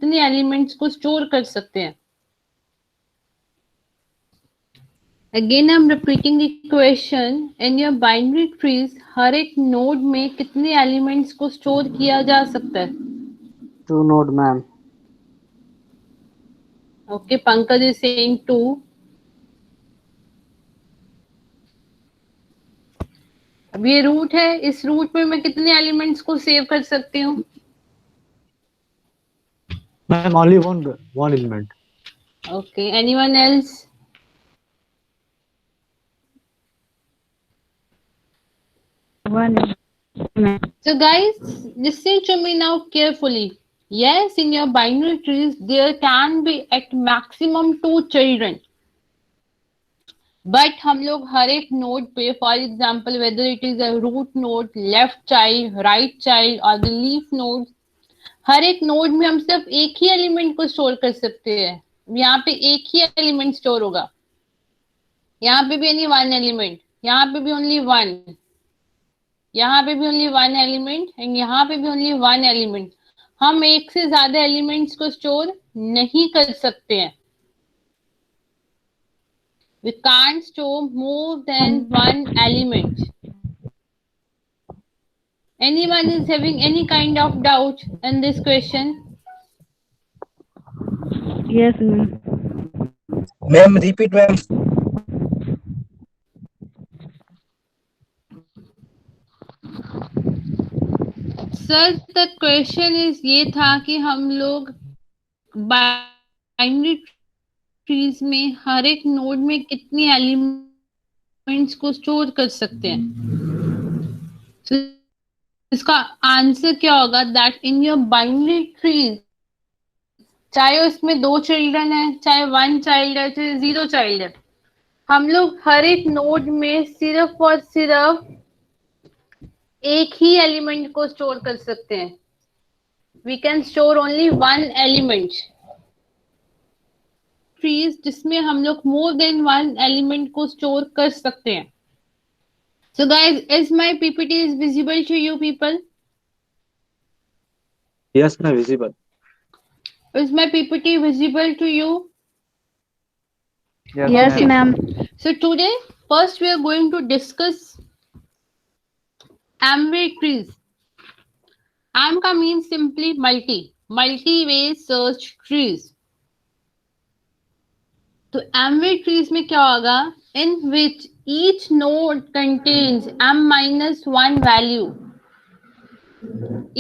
कितने एलिमेंट्स को स्टोर कर सकते हैं? Again I am repeating the question, in your binary trees हर एक नोड में कितने एलिमेंट्स को स्टोर किया जा सकता है? 2 node, ma'am. Okay, Pankaj is saying 2. अब ये रूट है, इस रूट में मैं कितने एलिमेंट्स को सेव कर सकती हूँ? Ma'am, only one element. Okay, anyone else? One. So guys, listen to me now carefully. Yes, in your binary trees there can be at maximum 2 children. But हम लोग हर एक नोड पे, for example whether it is a root node, left child, right child और the leaf node, हर एक node में हम सिर्फ एक ही एलिमेंट को स्टोर कर सकते हैं. यहाँ पे एक ही एलिमेंट स्टोर होगा, यहाँ पे भी ओनली वन एलिमेंट, यहाँ पे भी ओनली वन, यहाँ पे भी ओनली वन एलिमेंट एंड यहाँ पे भी ओनली वन एलिमेंट. हम एक से ज्यादा एलिमेंट्स को स्टोर नहीं कर सकते हैं. We can't store more than one element. Anyone is having any kind of doubt in this question? Yes, ma'am. Ma'am, repeat, ma'am. Sir the question is ये था कि हम लोग बाइनरी ट्रीज में हर एक नोड में कितनी एलिमेंट्स को स्टोर कर सकते हैं. so, इसका आंसर क्या होगा? That in your binary trees, चाहे उसमें 2 चिल्ड्रन है, चाहे 1 चाइल्ड है, चाहे 0 चाइल्ड है, हम लोग हर एक नोड में सिर्फ और सिर्फ एक ही एलिमेंट को स्टोर कर सकते हैं. We can store only one element. Trees जिसमें हम लोग मोर देन वन एलिमेंट को स्टोर कर सकते हैं. So guys, is my PPT is visible to you people? Yes, ma'am, visible. Is my PPT visible to you? Yes, ma'am. So today, first we are going to discuss Amway trees. Am का means simply multi-way search trees. तो Amway trees में क्या होगा? In which each node contains m-1 value.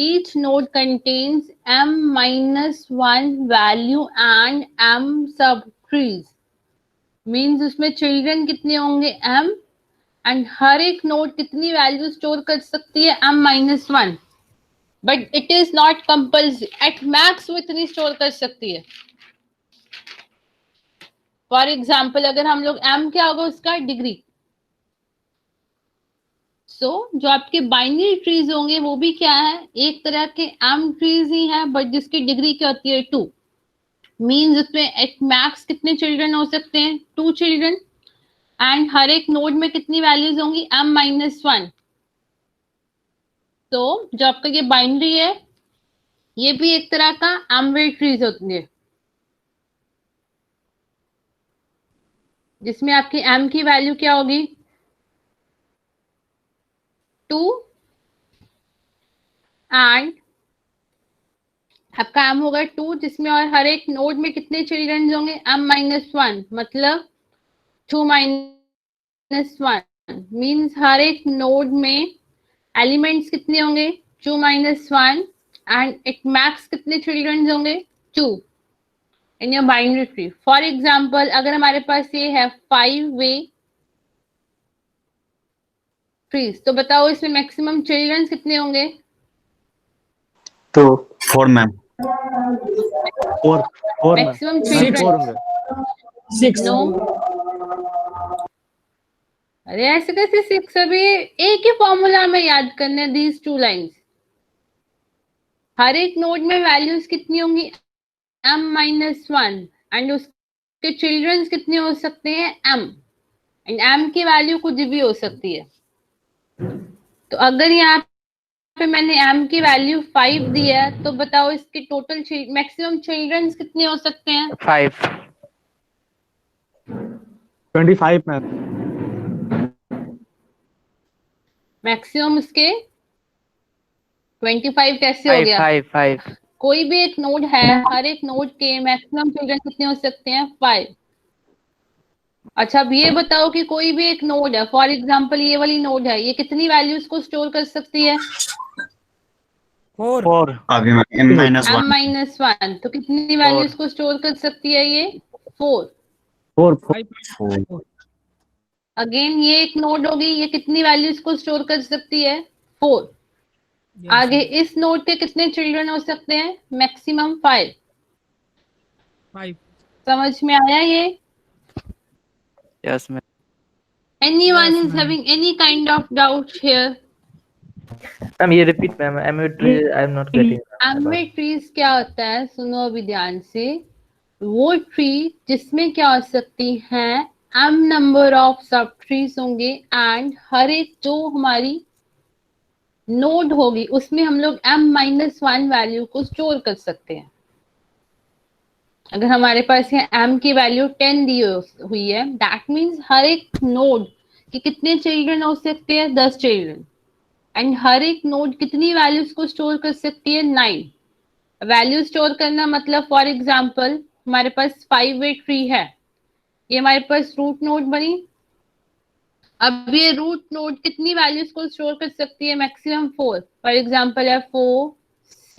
Each node contains m-1 value and m subtrees. Means उसमें children कितने होंगे? m. And हर एक node कितनी वैल्यू स्टोर कर सकती है? m-1. But it is not compulsory, at max वो इतनी स्टोर कर सकती है. फॉर एग्जाम्पल अगर हम लोग m क्या होगा उसका? डिग्री. सो जो आपके बाइनरी ट्रीज होंगे वो भी क्या है? एक तरह के m ट्रीज ही है, बट जिसकी डिग्री क्या होती है? 2. मीन्स उसमें एट मैक्स कितने चिल्ड्रन हो सकते हैं? 2 चिल्ड्रन. एंड हर एक नोड में कितनी वैल्यूज होंगी? m-1. तो जो आपका ये बाइनरी है, ये भी एक तरह का एमवे ट्रीज होती है, जिसमें आपकी m की वैल्यू क्या होगी? 2 एंड आपका m होगा 2, जिसमें और हर एक नोड में कितने चिल्ड्रन होंगे? m-1, मतलब 2-1 मीन्स हर एक नोड में एलिमेंट्स कितने होंगे? 2-1 एंड इट मैक्स कितने चिल्ड्रन होंगे? 2 इन your binary tree. For example अगर हमारे पास ये है 5-वे ट्रीज, तो बताओ इसमें मैक्सिमम चिल्ड्रन कितने होंगे? 2. 4, ma'am. 4, ma'am. Maximum Ma'am, children 4 होंगे. 6. नो. अरे ऐसे कैसे 6? अभी एक ही फॉर्मूला में याद करने दीज 2 लाइन्स. हर एक नोड में वैल्यूज कितनी होंगी? m-1 एंड उसके चिल्ड्रंस कितने हो सकते हैं? m. एंड m की वैल्यू कुछ भी हो सकती है. तो अगर यहाँ पे मैंने m की वैल्यू 5 दी है, तो बताओ इसके टोटल मैक्सिमम चिल्ड्रंस कितने हो सकते हैं? 5. 25 मैम. मैक्सिमम इसके 25 कैसे हो 5, गया? 5, 5. कोई भी एक नोड है, हर एक नोड के मैक्सिमम चिल्ड्रन कितने हो सकते हैं? 5। अच्छा, अब ये बताओ कि कोई भी एक नोड है, फॉर एग्जांपल ये वाली नोड है, ये कितनी वैल्यूज को स्टोर कर सकती है? 4. 4. आगे मैम. m-1, तो कितनी वैल्यूज को स्टोर कर सकती है ये? 4। 4. 5. अगेन ये एक नोड होगी, ये कितनी वैल्यूज को स्टोर कर सकती है? 4। आगे इस नोड के कितने चिल्ड्रन हो सकते हैं? मैक्सिमम 5। 5. समझ में आया ये? Yes, ma'am. Anyone Yes, is ma'am. having any kind of doubt here? Ma'am, ये repeat, ma'am. I'm not getting. Embed trees क्या होता है? सुनो अभी ध्यान से। वो ट्री जिसमें क्या हो सकती है, m नंबर ऑफ सब ट्रीज होंगे, एंड हर एक जो हमारी नोड होगी उसमें हम लोग m-1 वैल्यू को स्टोर कर सकते हैं। अगर हमारे पास यहाँ m की वैल्यू 10 दी हुई है, दैट मीन्स हर एक नोड के कितने चिल्ड्रन हो सकते हैं? 10 चिल्ड्रन। एंड हर एक नोड कितनी वैल्यूज को स्टोर कर सकती है? 9। वैल्यू स्टोर करना मतलब फॉर एग्जाम्पल हमारे पास 5 वे ट्री है, ये हमारे पास रूट नोड बनी। अब ये रूट नोड कितनी वैल्यूज को स्टोर कर सकती है? मैक्सिमम 4। फॉर एग्जाम्पल है 4,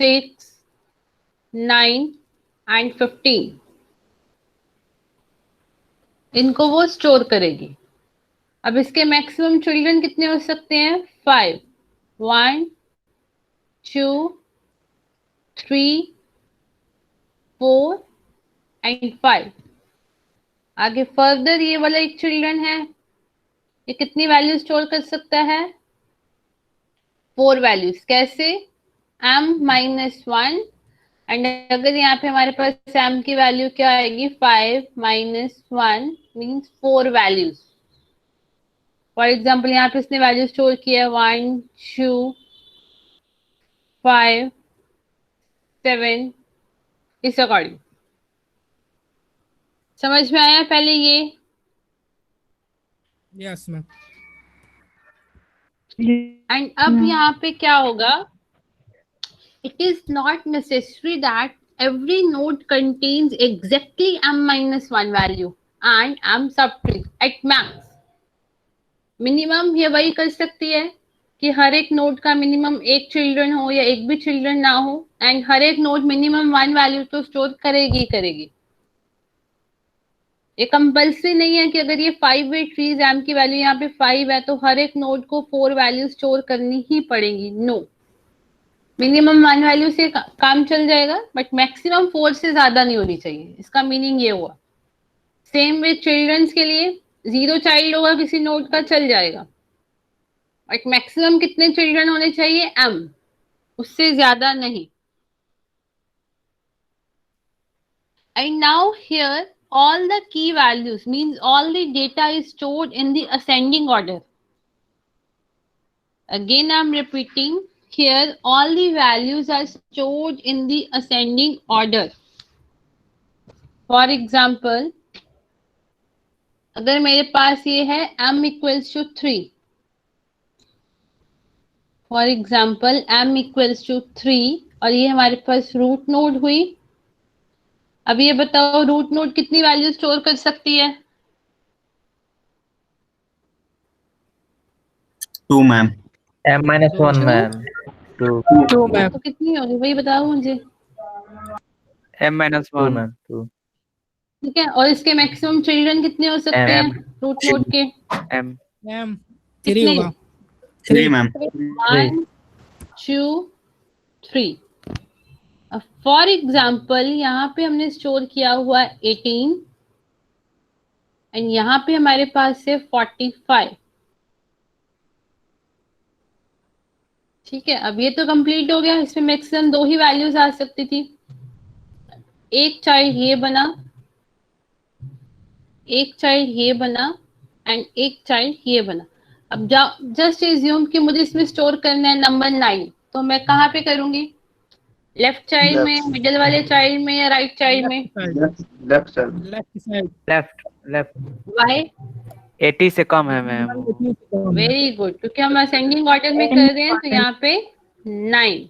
6, 9 एंड 15। इनको वो स्टोर करेगी। अब इसके मैक्सिमम चिल्ड्रन कितने हो सकते हैं? 5। 1, 2, 3, 4 एंड 5। आगे फर्दर ये वाला एक चिल्ड्रन है, ये कितनी वैल्यू स्टोर कर सकता है? 4 वैल्यूज। कैसे? m-1, एंड अगर यहाँ पे हमारे पास m की वैल्यू क्या आएगी? 5-1 मीन्स 4 वैल्यूज। फॉर एग्जाम्पल यहाँ पे इसने वैल्यू स्टोर किया है 1, 2, 5, 7, इस अकॉर्डिंग। समझ में आया पहले ये? Yes, ma'am. एंड अब यहाँ पे क्या होगा? It is not necessary that every node contains exactly m-1 value and m subtree at max. Minimum ये वही कर सकती है कि हर एक नोड का मिनिमम एक चिल्ड्रन हो या एक भी चिल्ड्रन ना हो, एंड हर एक नोड मिनिमम 1 वैल्यू तो स्टोर करेगी करेगी। ये कंपल्सरी नहीं है कि अगर ये 5 वे ट्रीज एम की वैल्यू यहाँ पे 5 है तो हर एक नोड को 4 वैल्यू स्टोर करनी ही पड़ेगी। नो, मिनिमम 1 वैल्यू से काम चल जाएगा, बट मैक्सिमम 4 से ज्यादा नहीं होनी चाहिए। इसका मीनिंग ये हुआ। सेम विद चिल्ड्रंस के लिए 0 चाइल्ड होगा किसी नोड का, चल जाएगा, बट मैक्सिमम कितने चिल्ड्रन होने चाहिए? m, उससे ज्यादा नहीं। And now here all the key values means all the data is stored in the ascending order. Again I'm repeating, here all the values are stored in the ascending order. For example, अगर मेरे पास ये है m equals to 3, for example m equals to 3, और ये हमारे पास root node हुई। अब ये बताओ रूट नोड कितनी वैल्यू स्टोर कर सकती है? 2 मैम. m-1, ma'am. 2. 2, ma'am. तो कितनी होगी वही बताओ मुझे। m-1, 2, ma'am. 2. ठीक है, और इसके मैक्सिमम चिल्ड्रन कितने हो सकते हैं रूट नोड के? m. Ma'am. 3 कितने? होगा. 3 मैम. 1, 2, 3। फॉर एग्जाम्पल यहाँ पे हमने स्टोर किया हुआ 18 एंड यहाँ पे हमारे पास है 45। ठीक है, अब ये तो कंप्लीट हो गया। इसमें मैक्सिमम 2 ही वैल्यूज आ सकती थी। एक चाइल्ड ये बना, एक चाइल्ड ये बना एंड एक चाइल्ड ये बना। अब जस्ट एज्यूम कि मुझे इसमें स्टोर करना है नंबर 9, तो तो मैं कहाँ पे करूंगी? लेफ्ट चाइल्ड में, मिडिल वाले चाइल्ड में, या राइट चाइल्ड में? Left side. Left side. Left why? 80 से कम है मैम। वेरी गुड, क्योंकि हम असेंडिंग ऑर्डर में कर रहे हैं तो यहाँ पे 9।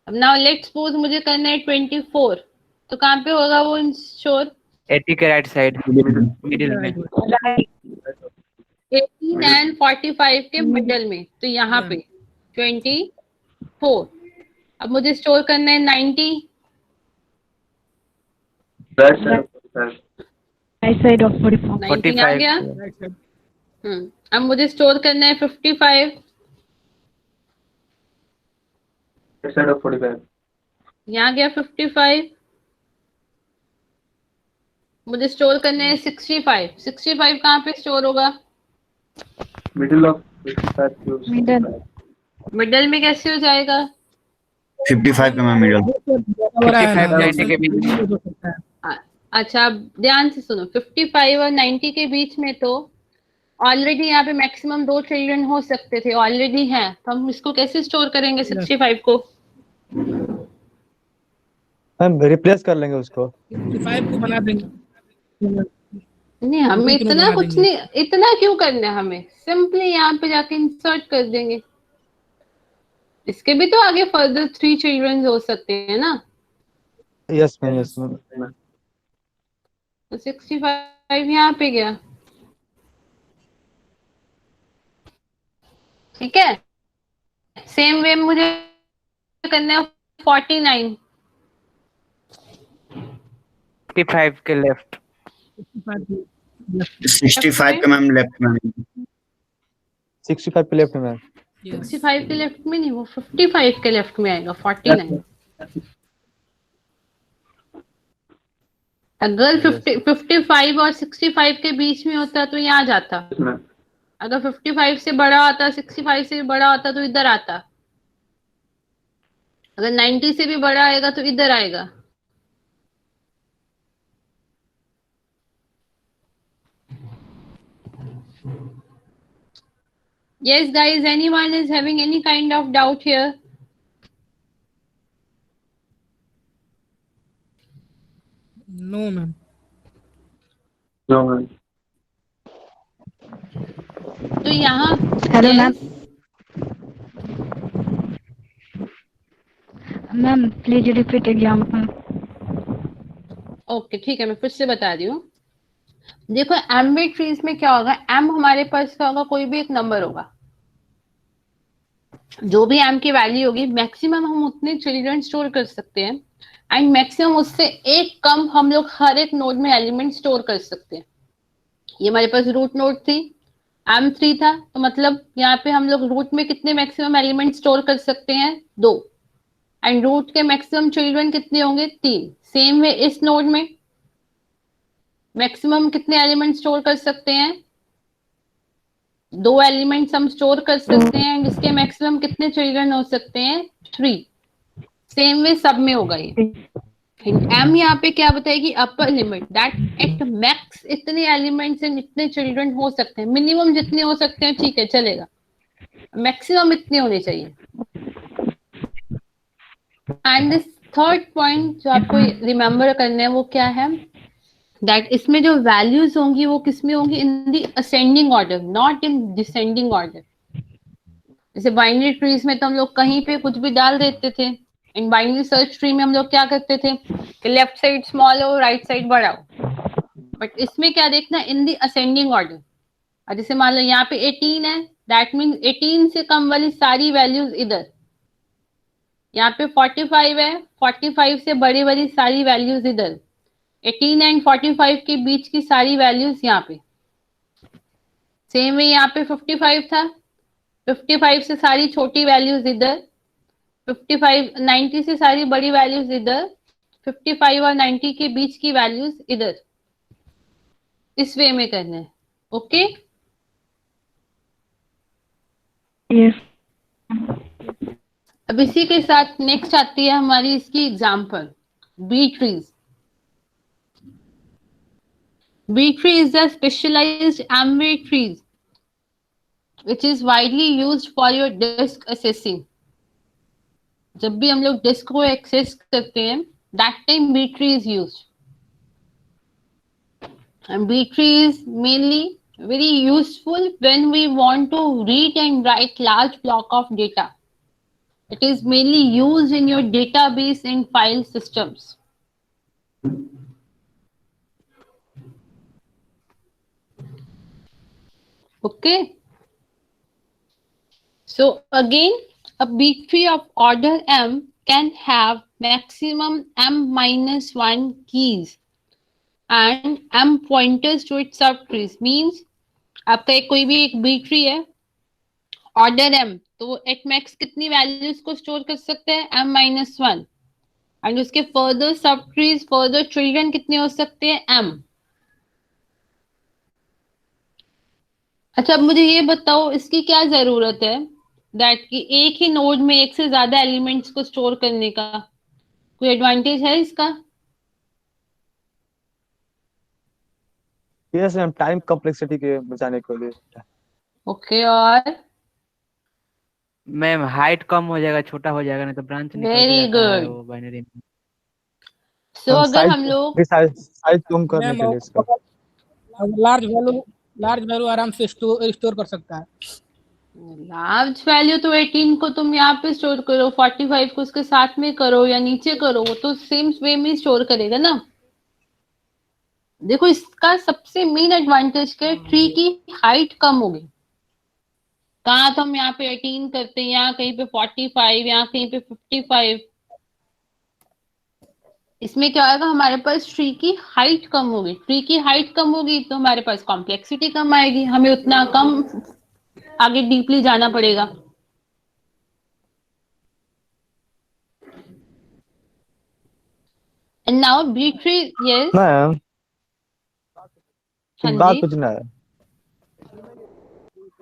अब नाउ लेट्स सपोज मुझे करना है 24, तो कहाँ पे होगा वो इंश्योर? 80 के राइट साइड मिडिल में। 18 एंड 45 के मिडल में, तो यहाँ पे 24। अब मुझे स्टोर करना है 90। Right side of 44. 90 आ गया। अब मुझे स्टोर करना है 55। यहाँ गया 55। मुझे स्टोर करना है 65। 65 कहाँ पे स्टोर होगा? Middle. मिडल में कैसे हो जाएगा? 55 का मैम मिडिल। 55 90 के बीच में। अच्छा, ध्यान से सुनो, 55 और 90 के बीच में तो ऑलरेडी यहाँ पे मैक्सिमम 2 चिल्ड्रन हो सकते थे, ऑलरेडी हैं, तो हम इसको कैसे स्टोर करेंगे 65 को? मैम रिप्लेस कर लेंगे उसको। 55 को बना देंगे। नहीं, हमें इतना कुछ नहीं, इतना क्यों करना है हमें? सिंपली यहाँ पे जाके इंसर्ट कर देंगे। इसके भी तो आगे फर्दर 3 चिल्ड्रन हो सकते हैं ना। Yes ma'am, yes ma'am. तो 65 यहाँ पे गया, ठीक है। सेम वे मुझे करना है 49। 55 के लेफ्ट। 65 का मैम लेफ्ट में। 65 पे लेफ्ट में मैम। 65 के लेफ्ट में नहीं, वो 55 के लेफ्ट में आएगा 49। अगर 55 और 65 के बीच में होता तो यहाँ जाता। अगर 55 से बड़ा आता, 65 से भी बड़ा आता तो इधर आता। अगर 90 से भी बड़ा आएगा तो इधर आएगा। Yes guys, anyone is having any kind of doubt here? No ma'am. तो यहाँ Hello, yes, ma'am. Ma'am, please repeat example. Okay ठीक है, मैं फिर से बता रही हूँ। देखो एम्बिट ट्रीज में क्या होगा, एम हमारे पास क्या होगा, कोई भी एक नंबर होगा, जो भी एम की वैल्यू होगी मैक्सिमम हम उतने चिल्ड्रन स्टोर कर सकते हैं, एंड मैक्सिमम उससे एक कम हम लोग हर एक नोड में एलिमेंट स्टोर कर सकते हैं। ये हमारे पास रूट नोड थी, M3 था, तो मतलब यहाँ पे हम लोग रूट में कितने मैक्सिमम एलिमेंट स्टोर कर सकते हैं? 2। एंड रूट के मैक्सिमम चिल्ड्रन कितने होंगे? 3। सेम वे इस नोड में मैक्सिमम कितने एलिमेंट स्टोर कर सकते हैं? 2 एलिमेंट्स हम स्टोर कर सकते हैं, एंड इसके मैक्सिमम कितने चिल्ड्रन हो सकते हैं? 3। सेम वे सब में होगा ये। एम यहाँ पे क्या बताएगी? Upper limit that at max इतने एलिमेंट्स एंड इतने चिल्ड्रन हो सकते हैं। मिनिमम जितने हो सकते हैं ठीक है चलेगा, मैक्सिमम इतने होने चाहिए। एंड दिस थर्ड पॉइंट जो आपको रिमेम्बर करना है वो क्या है, दैट इसमें जो वैल्यूज होंगी वो किसमें होंगी? इन the ascending order, not in descending order. जैसे बाइनरी ट्रीज में तो हम लोग कहीं पे कुछ भी डाल देते थे, इन बाइनरी सर्च ट्री में हम लोग क्या करते थे कि लेफ्ट साइड स्मॉल हो राइट साइड बड़ा हो, बट इसमें क्या देखना, इन दी असेंडिंग ऑर्डर। और जैसे मान लो यहाँ पे 18 है, दैट मीन्स 18 से कम वाली सारी वैल्यूज इधर। यहाँ पे 45 है, 45 से बड़ी वाली सारी वैल्यूज इधर। 18 एंड 45 के बीच की सारी वैल्यूज यहाँ पे। सेम वे यहाँ पे 55 था, 55 से सारी छोटी वैल्यूज इधर, 55 90 से सारी बड़ी वैल्यूज इधर, 55 और 90 के बीच की वैल्यूज इधर। इस वे में करना है, ओके? Yes. अब इसी के साथ नेक्स्ट आती है हमारी इसकी example, B trees. B tree is a specialized ambit trees which is widely used for your disk accessing. जब भी हम लोग डिस्क को एक्सेस करते हैं, that time B tree is used, and B tree is mainly very useful when we want to read and write large block of data. It is mainly used in your database and file systems. Okay. So again, a B tree of order M can have maximum M minus 1 keys and M pointers to its subtrees. Means आपका कोई भी एक B tree है order M, तो वो at max कितनी values को store कर सकते हैं, एम माइनस 1, एंड उसके फर्दर सब ट्रीज, फर्दर चिल्ड्रन कितने हो सकते हैं, एम। अच्छा, अब मुझे ये बताओ इसकी क्या जरूरत है, दैट कि एक ही नोड में एक से ज्यादा एलिमेंट्स को स्टोर करने का कोई एडवांटेज है इसका? यस मैम, टाइम कॉम्प्लेक्सिटी के बचाने के लिए। ओके, और मैम हाइट कम हो जाएगा, छोटा हो जाएगा, नहीं तो ब्रांच निकल वेरी जाता है गुड। वो बाइनरी। सो अगर हम लोग साइज कम करने के लिए इसका लार्ज वैल्यू आराम से स्टोर कर सकता है। लार्ज वैल्यू तो 18 को तुम यहाँ पे स्टोर करो, 45 को उसके साथ में करो या नीचे करो, वो तो सेम वे में स्टोर करेगा ना। देखो इसका सबसे मेन एडवांटेज क्या है, ट्री की हाइट कम होगी। कहाँ तो हम यहाँ पे 18 करते हैं, यहाँ कहीं पे 45, यहाँ कहीं पे 55। इसमें क्या होगा, हमारे पास ट्री की हाइट कम होगी। ट्री की हाइट कम होगी तो हमारे पास कॉम्प्लेक्सिटी कम आएगी, हमें उतना कम आगे डीपली जाना पड़ेगा। And now B tree, yes ma'am, हाँ बात जी, पूछना है।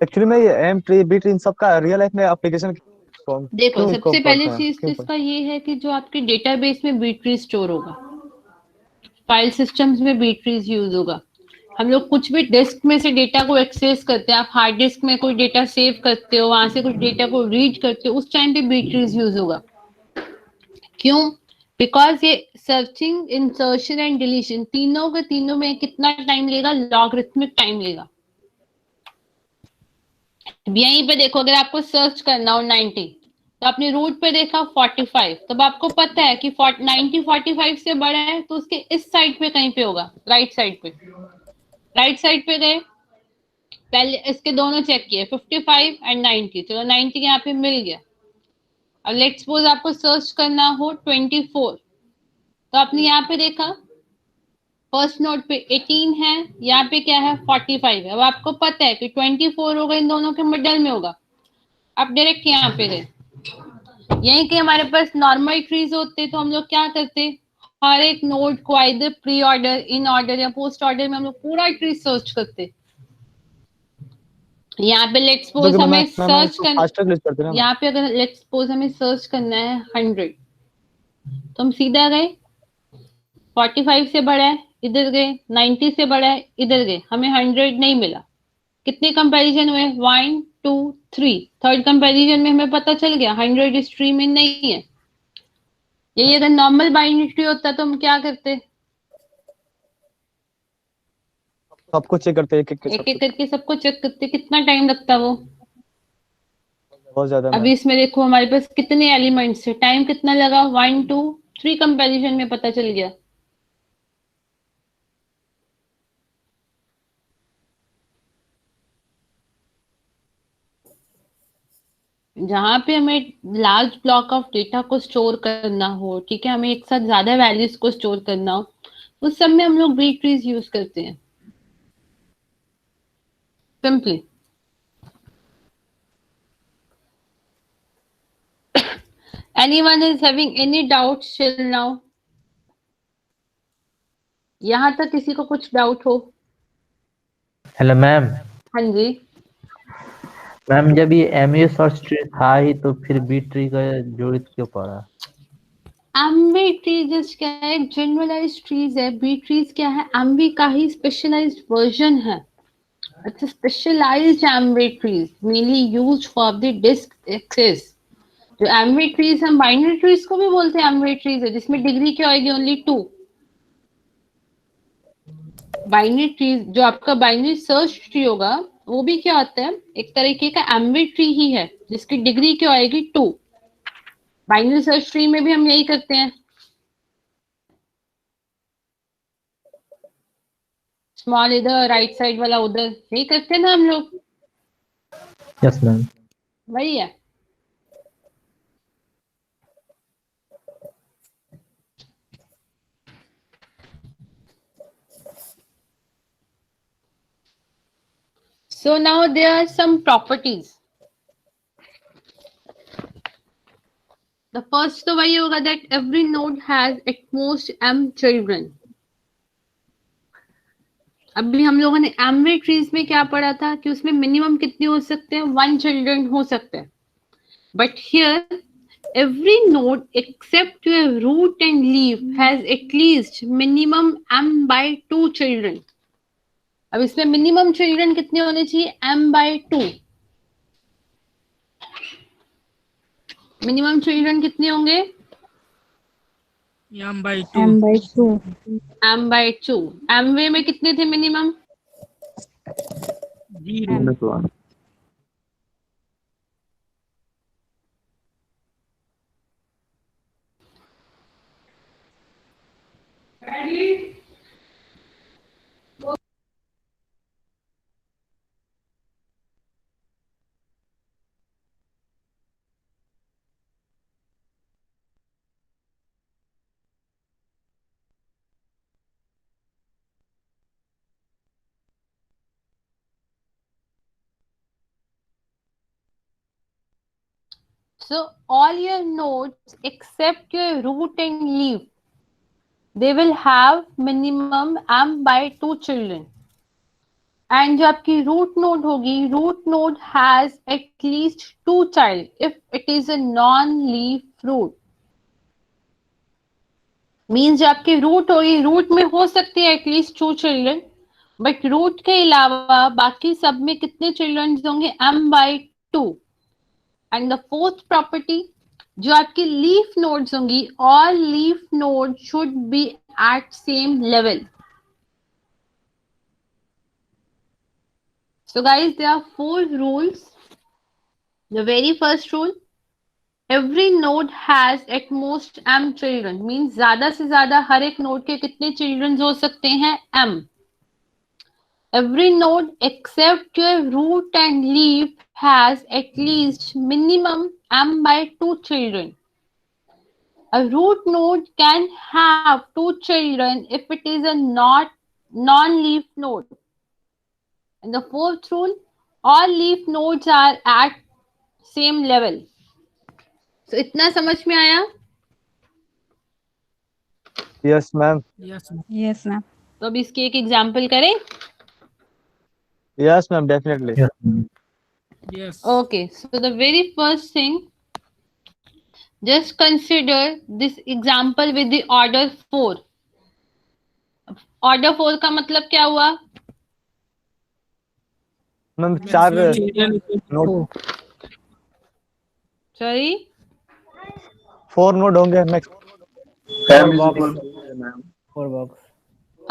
एक्चुअली मैं ये एम ट्री बी ट्री इन सबका रियल लाइफ में एप्लीकेशन देखो क्यों इसको सबसे पहले पढ़ते हैं, चीज तो क्यों इसका ये है कि जो आपके डेटाबेस में बी ट्री स्टोर होगा, फाइल सिस्टम्स में बी ट्रीज यूज होगा। हम लोग कुछ भी डिस्क में से डेटा को एक्सेस करते हैं, आप हार्ड डिस्क में कोई डेटा सेव करते हो, वहां से कुछ डेटा को रीड करते हो, उस टाइम पे बी ट्रीज यूज होगा। क्यों? बिकॉज ये सर्चिंग, इंसर्शन एंड डिलीशन तीनों के तीनों में कितना टाइम लेगा, लॉगरिथमिक टाइम लेगा। यहीं पे देखो, अगर आपको सर्च करना हो 90, तो आपने रूट पे देखा 45, तब आपको पता है कि 90 45 से बड़ा है तो उसके इस साइड पे कहीं पे होगा, राइट साइड पे। राइट साइड पे गए, पहले इसके दोनों चेक किए 55 एंड 90, चलो 90 यहाँ पे मिल गया। अब लेट्स सपोज आपको सर्च करना हो 24, तो आपने यहाँ पे देखा फर्स्ट नोड पे 18 है, यहाँ पे क्या है 45 है। अब आपको पता है कि 24 होगा इन दोनों के मिडल में होगा, आप डायरेक्ट यहाँ पे गए। यही कि हमारे पास नॉर्मल ट्रीज होते तो हम लोग क्या करते, हर एक नोड को either pre order, in order या पोस्ट ऑर्डर में हम लोग पूरा ट्री सर्च करते। यहाँ पे लेट्स सपोज हमें सर्च करना, यहाँ पे अगर लेट्स सपोज हमें सर्च करना है 100, तो हम सीधा गए 45 से बड़ा है इधर गए, 90 से बड़ा है इधर गए, हमें 100 नहीं मिला। कितने कंपैरिजन हुए, 1 2 3, थर्ड कंपैरिजन में हमें पता चल गया 100 इस ट्री में नहीं है। यही अगर नॉर्मल बाइनरी ट्री होता तो हम क्या करते, सबको चेक करते हैं, एक एक करके सबको चेक करते, कितना टाइम लगता वो। बहुत ज्यादा। अभी इसमें देखो हमारे पास कितने एलिमेंट्स है, टाइम कितना लगा, 1 2 3 कंपैरिजन में पता चल गया। जहां पे हमें लार्ज ब्लॉक ऑफ डेटा को स्टोर करना हो, ठीक है, हमें एक साथ ज्यादा वैल्यूज को स्टोर करना हो, उस सब में हम लोग बी ट्रीज यूज करते हैं simply. Anyone is having any doubts till now? यहाँ तक किसी को कुछ डाउट हो? Hello ma'am. हाँ जी मैम, जब ये एमयू सर्च ट्री था ही तो फिर बी ट्री का जरूरत क्यों पड़ा? एम्बी ट्री जस्ट क्या है, जनरलाइज्ड ट्रीज है। बी ट्रीज क्या है, एम्बी का ही स्पेशलाइज्ड वर्जन है। It's specialised m way trees mainly used for the disk access. जो एमवे ट्रीज हम बाइनरी ट्रीज को भी बोलते हैं एमवे ट्रीज है, जिसमें डिग्री क्या आएगी? ओनली 2। बाइनरी ट्रीज, जो आपका बाइनरी सर्च ट्री होगा वो भी क्या होता है? एक तरीके का एमवे ट्री ही है, जिसकी डिग्री क्या आएगी? 2। बाइनरी सर्च ट्री में भी हम यही करते हैं, स्मॉल इधर, राइट साइड वाला उधर, यही करते हैं ना हम लोग। Yes ma'am. वही है। So now there are some properties. The first तो वही होगा that every node has at most m children. अभी हम लोगों ने एमवे ट्रीज में क्या पढ़ा था कि उसमें मिनिमम कितने हो सकते हैं? 1 चिल्ड्रन हो सकते हैं। But here every node except your root and leaf has at least minimum m by 2 children. अब इसमें मिनिमम चिल्ड्रन कितने होने चाहिए? m by 2। मिनिमम चिल्ड्रन कितने होंगे? m by 2। M by 2. m by 2। Amway में कितने थे minimum? 0। So all your nodes except your root and leaf, they will have minimum m by 2 children. And जो आपकी root node होगी, root node has at least 2 child if it is a non-leaf root. Means जो आपकी root होगी, root में हो सकती है at least 2 children, but root के अलावा बाकी सब में कितने children होंगे? m by 2. And the fourth property, जो आपकी लीफ नोड्स होंगी, all leaf nodes should be at same level. So guys, there are 4 rules. The very first rule, every node has at most m children. Means ज्यादा से ज्यादा हर एक node के कितने children हो सकते हैं? m. Every node except your root and leaf has at least minimum m by 2 children. A root node can have 2 children if it is a non-leaf node. And the fourth rule, all leaf nodes are at same level. So इतना समझ में आया? Yes ma'am. Yes Yes, ma'am. तो अब इसकी एक example करें? Yes ma'am definitely. Yes ma'am. Yes. Okay, so the very first thing, just consider this example with the order 4. Order 4 का मतलब क्या हुआ? Ma'am 4 node. Sorry? 4 नोड होंगे मैक्स। 4 बॉक्स। 4 बॉक्स।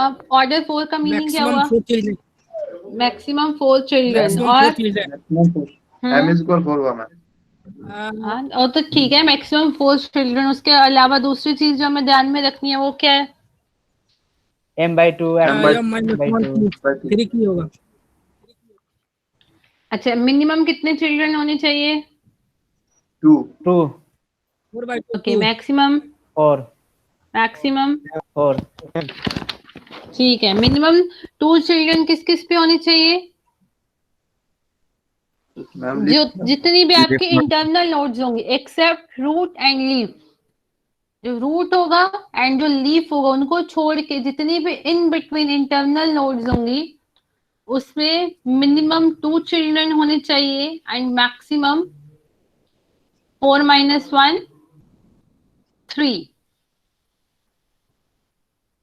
अब ऑर्डर 4 का मीनिंग क्या हुआ? Maximum 4 children. और m is equal 4 हुआ मैम। और तो ठीक है, मैक्सिमम 4 चिल्ड्रन। उसके अलावा दूसरी चीज जो हमें ध्यान में रखनी है वो क्या है? m by 2 3 की होगा। अच्छा, मिनिमम कितने चिल्ड्रन होने चाहिए? 2 4 by 2। ओके, मैक्सिमम 4 मैक्सिमम 4 ठीक है। मिनिमम 2 चिल्ड्रन किस किस पे होने चाहिए? जो जितनी भी आपके इंटरनल नोड्स होंगे एक्सेप्ट रूट एंड लीफ। जो रूट होगा एंड जो लीफ होगा उनको छोड़ के जितनी भी इन बिटवीन इंटरनल नोड्स होंगी उसमें मिनिमम 2 चिल्ड्रन होने चाहिए एंड मैक्सिमम 4 - 1 3।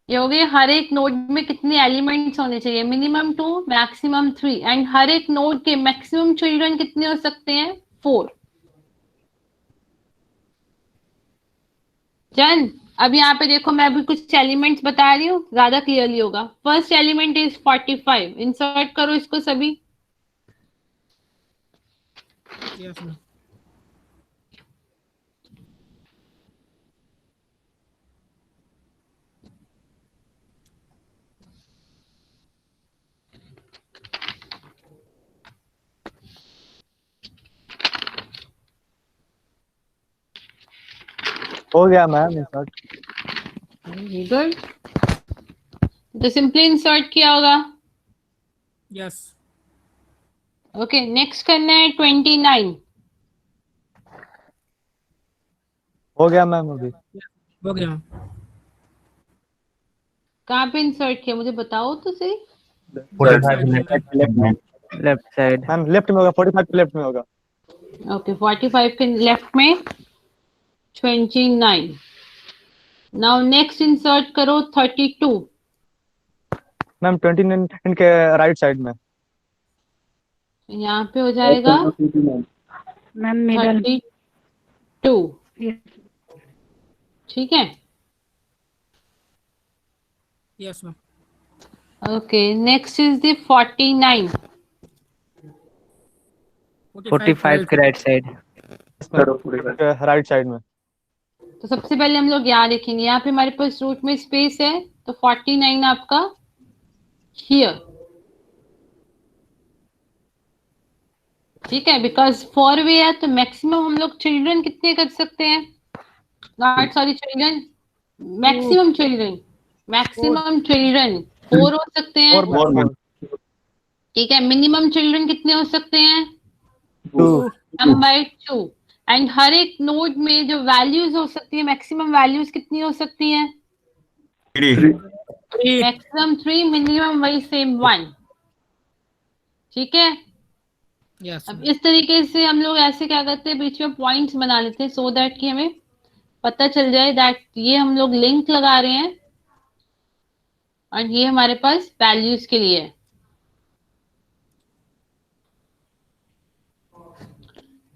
ये हो गए हर एक नोड में कितने एलिमेंट्स होने चाहिए? Minimum 2, maximum 3। एंड हर एक नोड के मैक्सिमम चिल्ड्रन कितने हो सकते हैं? 4। डन। अब यहाँ पे देखो, मैं अभी कुछ एलिमेंट्स बता रही हूँ, ज्यादा क्लियरली होगा। फर्स्ट एलिमेंट इज 45, इंसर्ट करो इसको सभी। Yes, ma'am. हो गया मैम इंसर्ट। गुड, तो सिंपली इंसर्ट किया होगा। Yes. ओके, नेक्स्ट करना है 29। हो गया मैम अभी। हो गया। कहाँ पे इंसर्ट किया मुझे बताओ तो सही। 45 लेफ्ट साइड। मैम लेफ्ट में होगा, 45 के लेफ्ट में होगा। ओके, 45 के लेफ्ट में 29। नाउ नेक्स्ट इंसर्ट करो 32। मैम 29 के राइट साइड में। यहाँ पे हो जाएगा मैम मिडल। 32। ठीक है, Yes, ma'am. Okay. Next is the 49। 45 के राइट साइड। राइट साइड में। तो सबसे पहले हम लोग यहाँ लिखेंगे, यहाँ पे हमारे पास रूट में स्पेस है, तो 49 आपका हियर। ठीक है, बिकॉज 4 वे है तो मैक्सिमम हम लोग चिल्ड्रन कितने कर सकते हैं? Not sorry, children, maximum children, maximum children 4 हो सकते हैं। ठीक है, मिनिमम चिल्ड्रन कितने हो सकते हैं? 2। m by 2। एंड हर एक नोड में जो वैल्यूज हो सकती है, मैक्सिमम वैल्यूज कितनी हो सकती हैं? 3. मैक्सिमम 3, मिनिमम वही सेम 1। ठीक है, Yes. अब इस तरीके से हम लोग ऐसे क्या करते हैं, बीच में पॉइंट्स बना लेते हैं, सो दैट कि हमें पता चल जाए दैट ये हम लोग लिंक लगा रहे हैं और ये हमारे पास वैल्यूज के लिए है।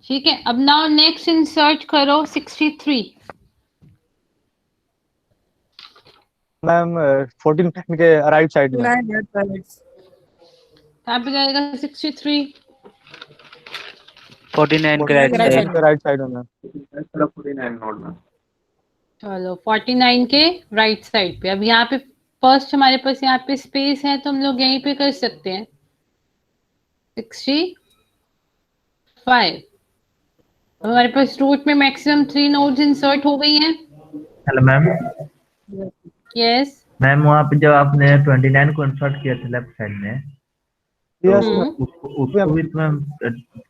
ठीक है, अब नाउ नेक्स्ट इंसर्ट करो 63। मैम 14 के राइट साइड में। 9 right sides. कहाँ पे जाएगा 63? 49 के right right side. side. Right side में। 49 नोड में। चलो 49 के राइट साइड पे। अब यहाँ पे फर्स्ट हमारे पास यहाँ पे स्पेस है, तो हम लोग यहीं पे कर सकते हैं 65। हमारे पास रूट में मैक्सिमम 3 नोड्स इंसर्ट हो गई हैं। Hello ma'am. यस। मैम वहाँ पे जब आपने 29 को इंसर्ट किया था लेफ्ट साइड में, यस उसको भी तो मैम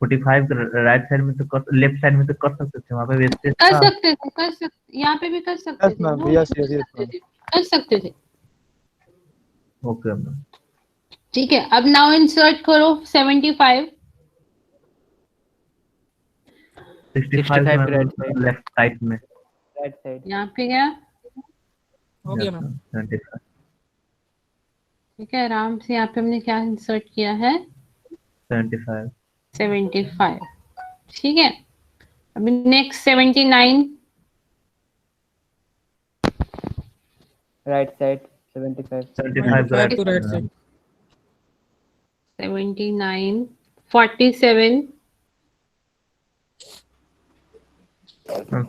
45 राइट साइड में तो लेफ्ट साइड में तो कर सकते थे, वहाँ पे भी स्पेस कर था। सकते थे, कर सकते, यहाँ पे भी कर सकते यस थे। मैम। no, यस कर यस यस सकते थे, कर सकते थे। Okay ma'am. ठीक है, अब नाउ इंसर्ट करो 75। 65 के राइट साइड। लेफ्ट साइड में। Right side. यहाँ पे गया। हो गया मैम। 75। ठीक है, आराम से यहाँ पे हमने क्या इंसर्ट किया है? 75। 75। ठीक है, अभी next 79। Right side 75। 75 5 to right side. 79, 47,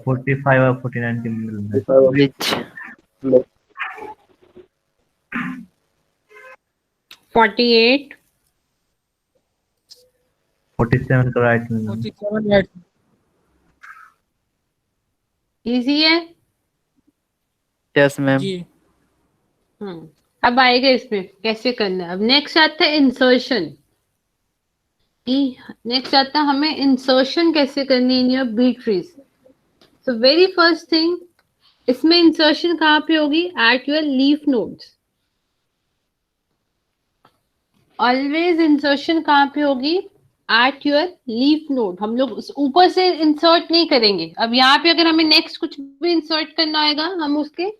45 और 49 के मिडिल में। ब्रिज। 48, 47 का राइट में। 47 right. इजी है। Yes ma'am. जी. अब आएगा इसमें कैसे करना है। अब नेक्स्ट आता है इंसर्शन। नेक्स्ट आता है हमें इंसर्शन कैसे करनी in your B trees. So very first thing, इसमें इंसर्शन कहाँ पे होगी? At your leaf nodes. Always insertion कहाँ पे होगी? At your leaf node. हम लोग ऊपर से इंसर्ट नहीं करेंगे। अब यहाँ पे अगर हमें नेक्स्ट कुछ भी इंसर्ट करना आएगा, हम उसके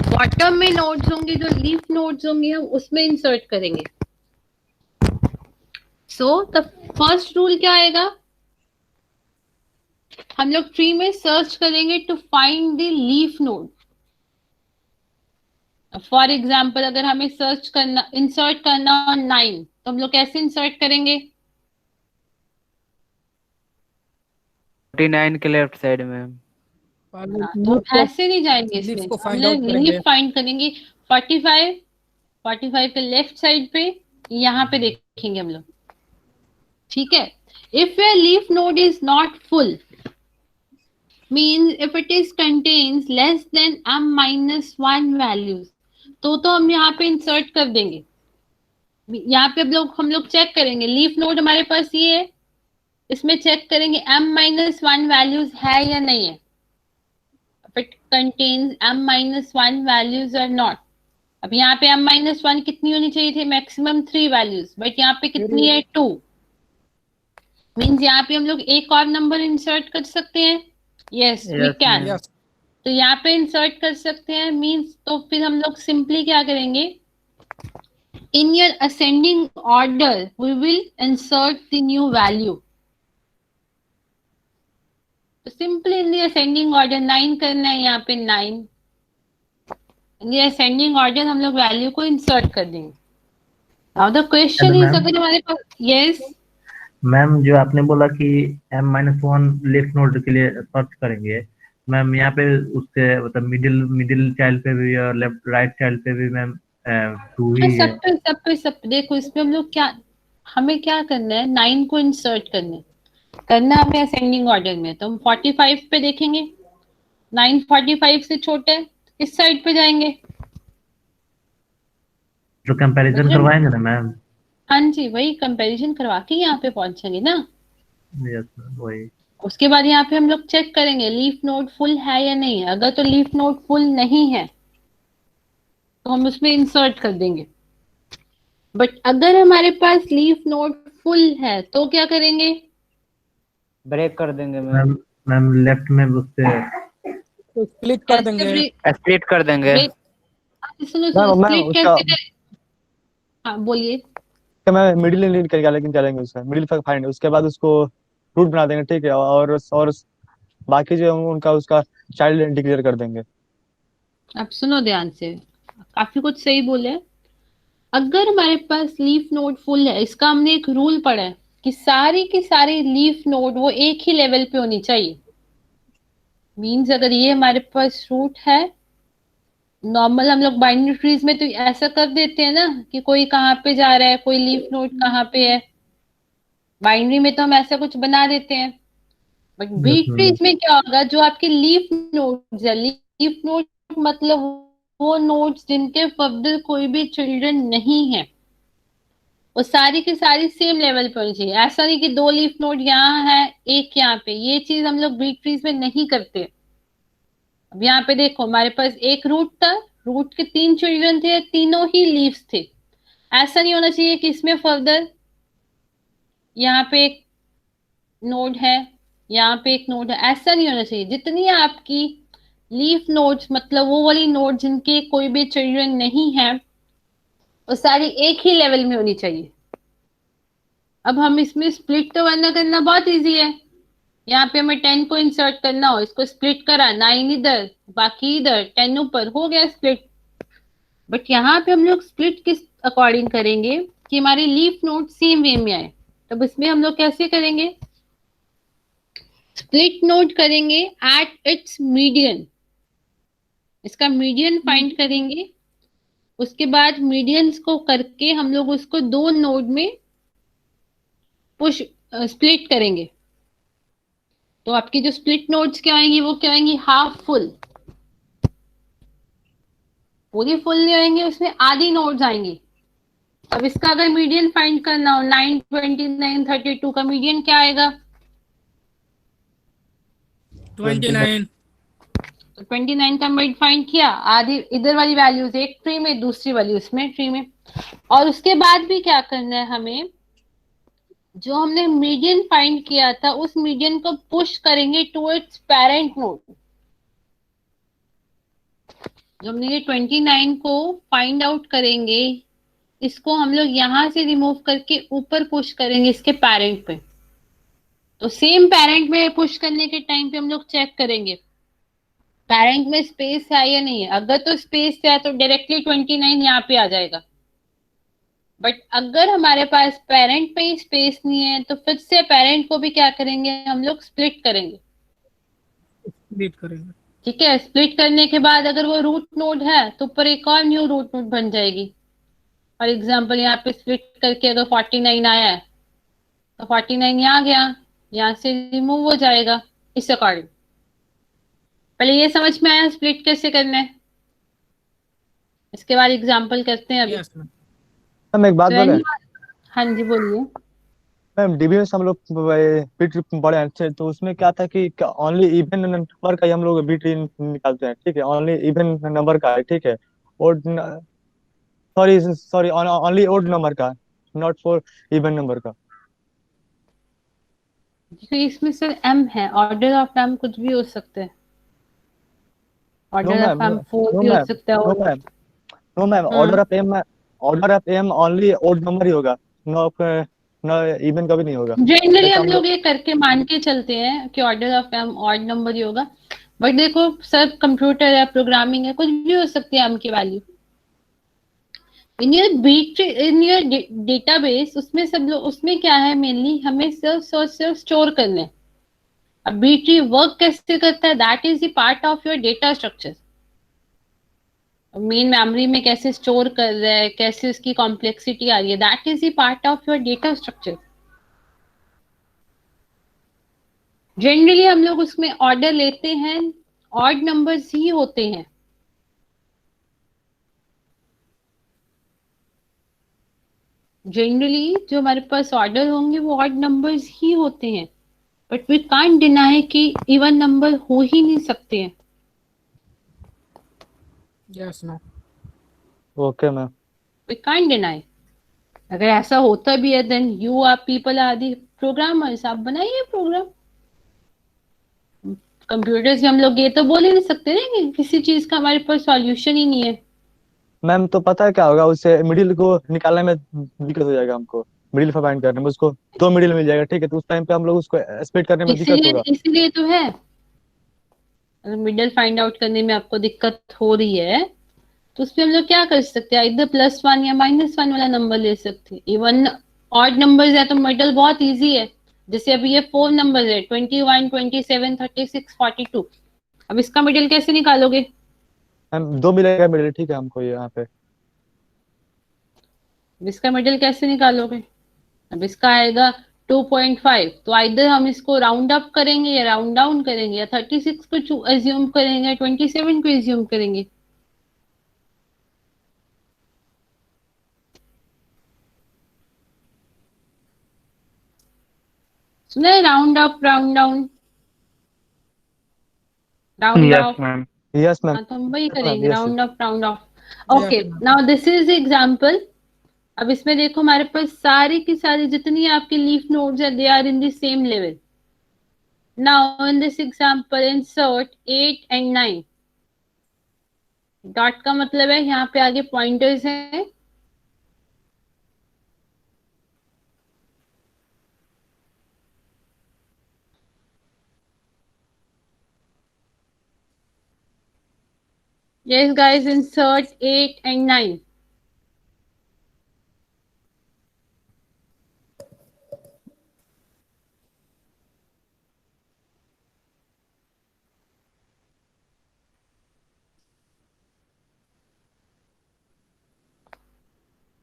बॉटम में नोड्स होंगे, जो लीफ नोड्स होंगे, हम उसमें इंसर्ट करेंगे। सो द फर्स्ट रूल क्या आएगा, हम लोग ट्री में सर्च करेंगे to find the leaf node. For example अगर हमें सर्च करना, इंसर्ट करना हो 9, तो हम लोग कैसे इंसर्ट करेंगे? 49 के लेफ्ट साइड में। हाँ, तो हम ऐसे नहीं जाएंगे, लीफ इसमें को हम फाइंड आउट लोग करेंगे। लीफ फाइंड करेंगे। 45 के लेफ्ट साइड पे, यहाँ पे देखेंगे हम लोग, ठीक है। If your leaf node is not full, means if it is contains less than m-1 values, तो हम यहाँ पे इंसर्ट कर देंगे। यहाँ पे हम लोग चेक करेंगे, लीफ नोड हमारे पास ये है, इसमें चेक करेंगे m-1 वैल्यूज है या नहीं है। if it contains m-1 values or not। अब यहाँ पे m-1 कितनी होनी चाहिए थी, मैक्सिमम 3 वैल्यूज, बट यहाँ पे कितनी है 2। मीन्स यहाँ पे हम लोग एक और नंबर इंसर्ट कर सकते हैं। Yes we Yes, can. ma'am. Yes तो यहाँ पे इंसर्ट कर सकते हैं, मीन्स तो फिर हम लोग सिंपली क्या करेंगे, in your ascending order we will insert the new value. तो simply in the ascending order 9 करना है, यहाँ पे 9 इन द असेंडिंग ऑर्डर हम लोग वैल्यू को इंसर्ट कर देंगे। Now the question Hello, is, ma'am. अगर हमारे पास, यस मैम जो आपने बोला कि m-1 लेफ्ट नोड के लिए सर्च करेंगे, मैम यहाँ पे उसके मतलब मिडिल चाइल्ड पे भी और लेफ्ट राइट चाइल्ड पे भी मैम 2 ही है। सब पे देखो, इसमें हम लोग क्या, हमें क्या करना है, 9 को इंसर्ट करना हमें असेंडिंग ऑर्डर में। तो हम 45 पे देखेंगे, 9 45 से छोटे है, इस साइड पे जाएंगे। जो कंपैरिजन करवाएंगे ना मैम। हाँ जी, वही कंपैरिजन करवा के यहाँ पे पहुंचेंगे ना। यस वही। उसके बाद यहाँ पे हम लोग चेक करेंगे लीफ नोड फुल है या नहीं है। अगर तो लीफ नोड फुल नहीं है तो हम उसमें इंसर्ट कर देंगे, बट अगर हमारे पास लीफ नोड फुल है तो क्या करेंगे? ब्रेक कर देंगे मैम। मैम मैम लेफ्ट में उससे तो क्लिक कर देंगे। स्प्लिट कर देंगे। सुनो मैम स्प्लिट उसका कैसे करें? हाँ बोलिए। मैं मिडिल लीड करके लेकिन चलेंगे, उसका मिडिल तक फाइंड, उसके बाद उसको रूट बना देंगे, ठीक है, और बाकी जो उनका उसका चाइल्ड डिक्लेयर कर देंगे। आप सुनो ध्यान से, काफी कुछ सही बोले। अगर हमारे पास लीफ नोड फुल है, इसका हमने एक रूल पढ़ा है कि सारी की सारी लीफ नोड वो एक ही लेवल पे होनी चाहिए। मींस अगर ये हमारे पास रूट है, नॉर्मल हम लोग बाइनरी ट्रीज में तो ऐसा कर देते हैं ना कि कोई कहाँ पे जा रहा है, कोई लीफ नोड कहाँ पे है। बाइनरी में तो हम ऐसा कुछ बना देते हैं, but B Yes, ma'am. Trees में क्या होगा, जो आपके लीफ नोड्स है, लीफ नोड मतलब वो नोड्स जिनके फर्दर कोई भी चिल्ड्रन नहीं है, वो सारी की सारी सेम लेवल पे होनी चाहिए। ऐसा नहीं कि 2 लीफ नोड यहाँ है, एक यहाँ पे, ये चीज हम लोग बी ट्रीज में नहीं करते। अब यहाँ पे देखो, हमारे पास एक रूट था, रूट के 3 चिल्ड्रन थे, तीनों ही लीव्स थे। ऐसा नहीं होना चाहिए कि इसमें फर्दर यहाँ पे एक नोड है, यहाँ पे एक नोड है, ऐसा नहीं होना चाहिए। जितनी आपकी लीफ नोड्स मतलब वो वाली नोड जिनके कोई भी चिल्ड्रन नहीं है, वो सारी एक ही लेवल में होनी चाहिए। अब हम इसमें स्प्लिट तो वरना करना बहुत इजी है। यहाँ पे हमें 10 को इंसर्ट करना हो, इसको स्प्लिट करा, 9 इधर बाकी इधर, 10 ऊपर, हो गया स्प्लिट। बट यहाँ पे हम लोग स्प्लिट किस अकॉर्डिंग करेंगे कि हमारे लीफ नोड सेम वे में आए। तब इसमें हम लोग कैसे करेंगे? स्प्लिट नोड करेंगे एट इट्स मीडियन, इसका मीडियन फाइंड करेंगे। उसके बाद मीडियंस को करके हम लोग उसको 2 नोड में पुश स्प्लिट करेंगे। तो आपकी जो स्प्लिट नोड्स क्या आएंगी, वो क्या आएंगी, हाफ फुल। पूरी फुल नहीं आएंगे, उसमें आधी नोड्स आएंगी। अब इसका अगर मीडियन फाइंड करना हो, 9 29 32 का मीडियन क्या आएगा? 29। तो 29 का मिड फाइंड किया, आधी इधर वाली वैल्यूज एक ट्री में, दूसरी वाली उसमें ट्री में। और उसके बाद भी क्या करना है हमें, जो हमने मीडियन फाइंड किया था उस मीडियन को पुश करेंगे टू इट्स पेरेंट नोड। जो हमने ये 29 को फाइंड आउट करेंगे इसको हम लोग यहाँ से रिमूव करके ऊपर पुश करेंगे इसके पेरेंट पे। तो सेम पेरेंट में पुश करने के टाइम पे हम लोग चेक करेंगे पेरेंट में स्पेस है या नहीं है। अगर तो स्पेस है तो डायरेक्टली 29 यहाँ पे आ जाएगा। बट अगर हमारे पास पेरेंट पे ही स्पेस नहीं है तो फिर से पेरेंट को भी क्या करेंगे हम लोग स्प्लिट करेंगे। स्प्लिट करेंगे। ठीक है, स्प्लिट करने के बाद अगर वो रूट नोड है तो ऊपर एक और न्यू रूट नोड बन जाएगी। फॉर एग्जाम्पल यहाँ पे स्प्लिट करके अगर 49 आया है तो 49 यहाँ गया, यहाँ से रिमूव हो जाएगा इस अकॉर्डिंग। पहले ये समझ में आया स्प्लिट कैसे करना है, इसके बाद एग्जाम्पल करते हैं अभी। Yes ma'am. मैम एक बात तो बोले हाँ जी बोलिए। मैम, डीबी में हम लोग बीट पढ़े हैं अच्छे, तो उसमें क्या था कि ओनली इवन नंबर का ही हम लोग बीट निकालते हैं, ठीक है, ओनली इवन नंबर का है, ठीक है, और sorry sorry only odd number का, नॉट फॉर इवन नंबर का। तो इसमें सर एम है, ऑर्डर ऑफ एम कुछ भी हो सकता है। No order of ma'am, m 4 no भी हो मैम, सकता है। No ma'am, no ma'am, order of m only odd number ही होगा, नो नो इवन का भी नहीं होगा। जनरली जैसे हम लोग ये करके मान के चलते हैं कि order of m odd number ही होगा। बट देखो सर कंप्यूटर है, प्रोग्रामिंग है, कुछ भी हो सकती है एम की वैल्यू। इन योर डेटाबेस उसमें सब लोग उसमें क्या है मेनली हमें सिर्फ स्टोर करना है। अब बी ट्री वर्क कैसे करता है, that is the part of your data structure. Main memory में कैसे स्टोर कर रहा है, कैसे उसकी कॉम्प्लेक्सिटी आ रही है, that is the part of your data structure. Generally हम लोग उसमें ऑर्डर लेते हैं, ऑड नंबर्स ही होते हैं। जनरली जो हमारे पास ऑर्डर होंगे वो ऑड नंबर्स ही होते हैं। बट वी कांट डिनाई कि इवन नंबर हो ही नहीं सकते हैं। Yes ma'am. Okay ma'am. We can't deny. अगर ऐसा होता भी है then you are people are the programmers, आप बनाइए प्रोग्राम। कंप्यूटर्स में हम लोग ये तो बोल ही नहीं सकते ना कि किसी चीज का हमारे पास सॉल्यूशन ही नहीं है। मैम तो पता है क्या होगा, उससे मिडिल को निकालने में दिक्कत हो जाएगा हमको, मिडिल फाइंड करने में उसको दो मिडिल मिल जाएगा, ठीक है, तो उस टाइम पे हम लोग उसको स्प्लिट करने में दिक्कत होगा। इसीलिए तो है, अगर मिडिल फाइंड आउट करने में आपको दिक्कत हो रही है तो उसमें हम लोग क्या कर सकते हैं, इधर +1 या -1 वाला नंबर ले सकते हैं। इवन ऑड नंबर्स है तो मिडिल बहुत इजी है। जैसे अभी ये 4 नंबर है 21, 27, 36, 42। अब इसका मिडिल कैसे निकालोगे? मैम दो मिलेगा मिडिल, ठीक है, हमको यहाँ पे इसका मिडिल कैसे निकालोगे? अब इसका आएगा 2.5, तो आइदर हम इसको राउंड अप करेंगे या राउंड डाउन करेंगे, या 36 को एज्यूम करेंगे या 27 को एज्यूम करेंगे। सुना है round up round down, round yes of. Ma'am. Yes ma'am. हाँ तो हम वही करेंगे, yes, round up round of. Okay, now this is example. अब इसमें देखो हमारे पास सारी की सारी जितनी आपकी लीफ नोड्स है they are in the same level. Now in this example insert 8 and 9। Dot का मतलब है यहाँ पे आगे पॉइंटर्स हैं। Yes guys, insert 8 and 9.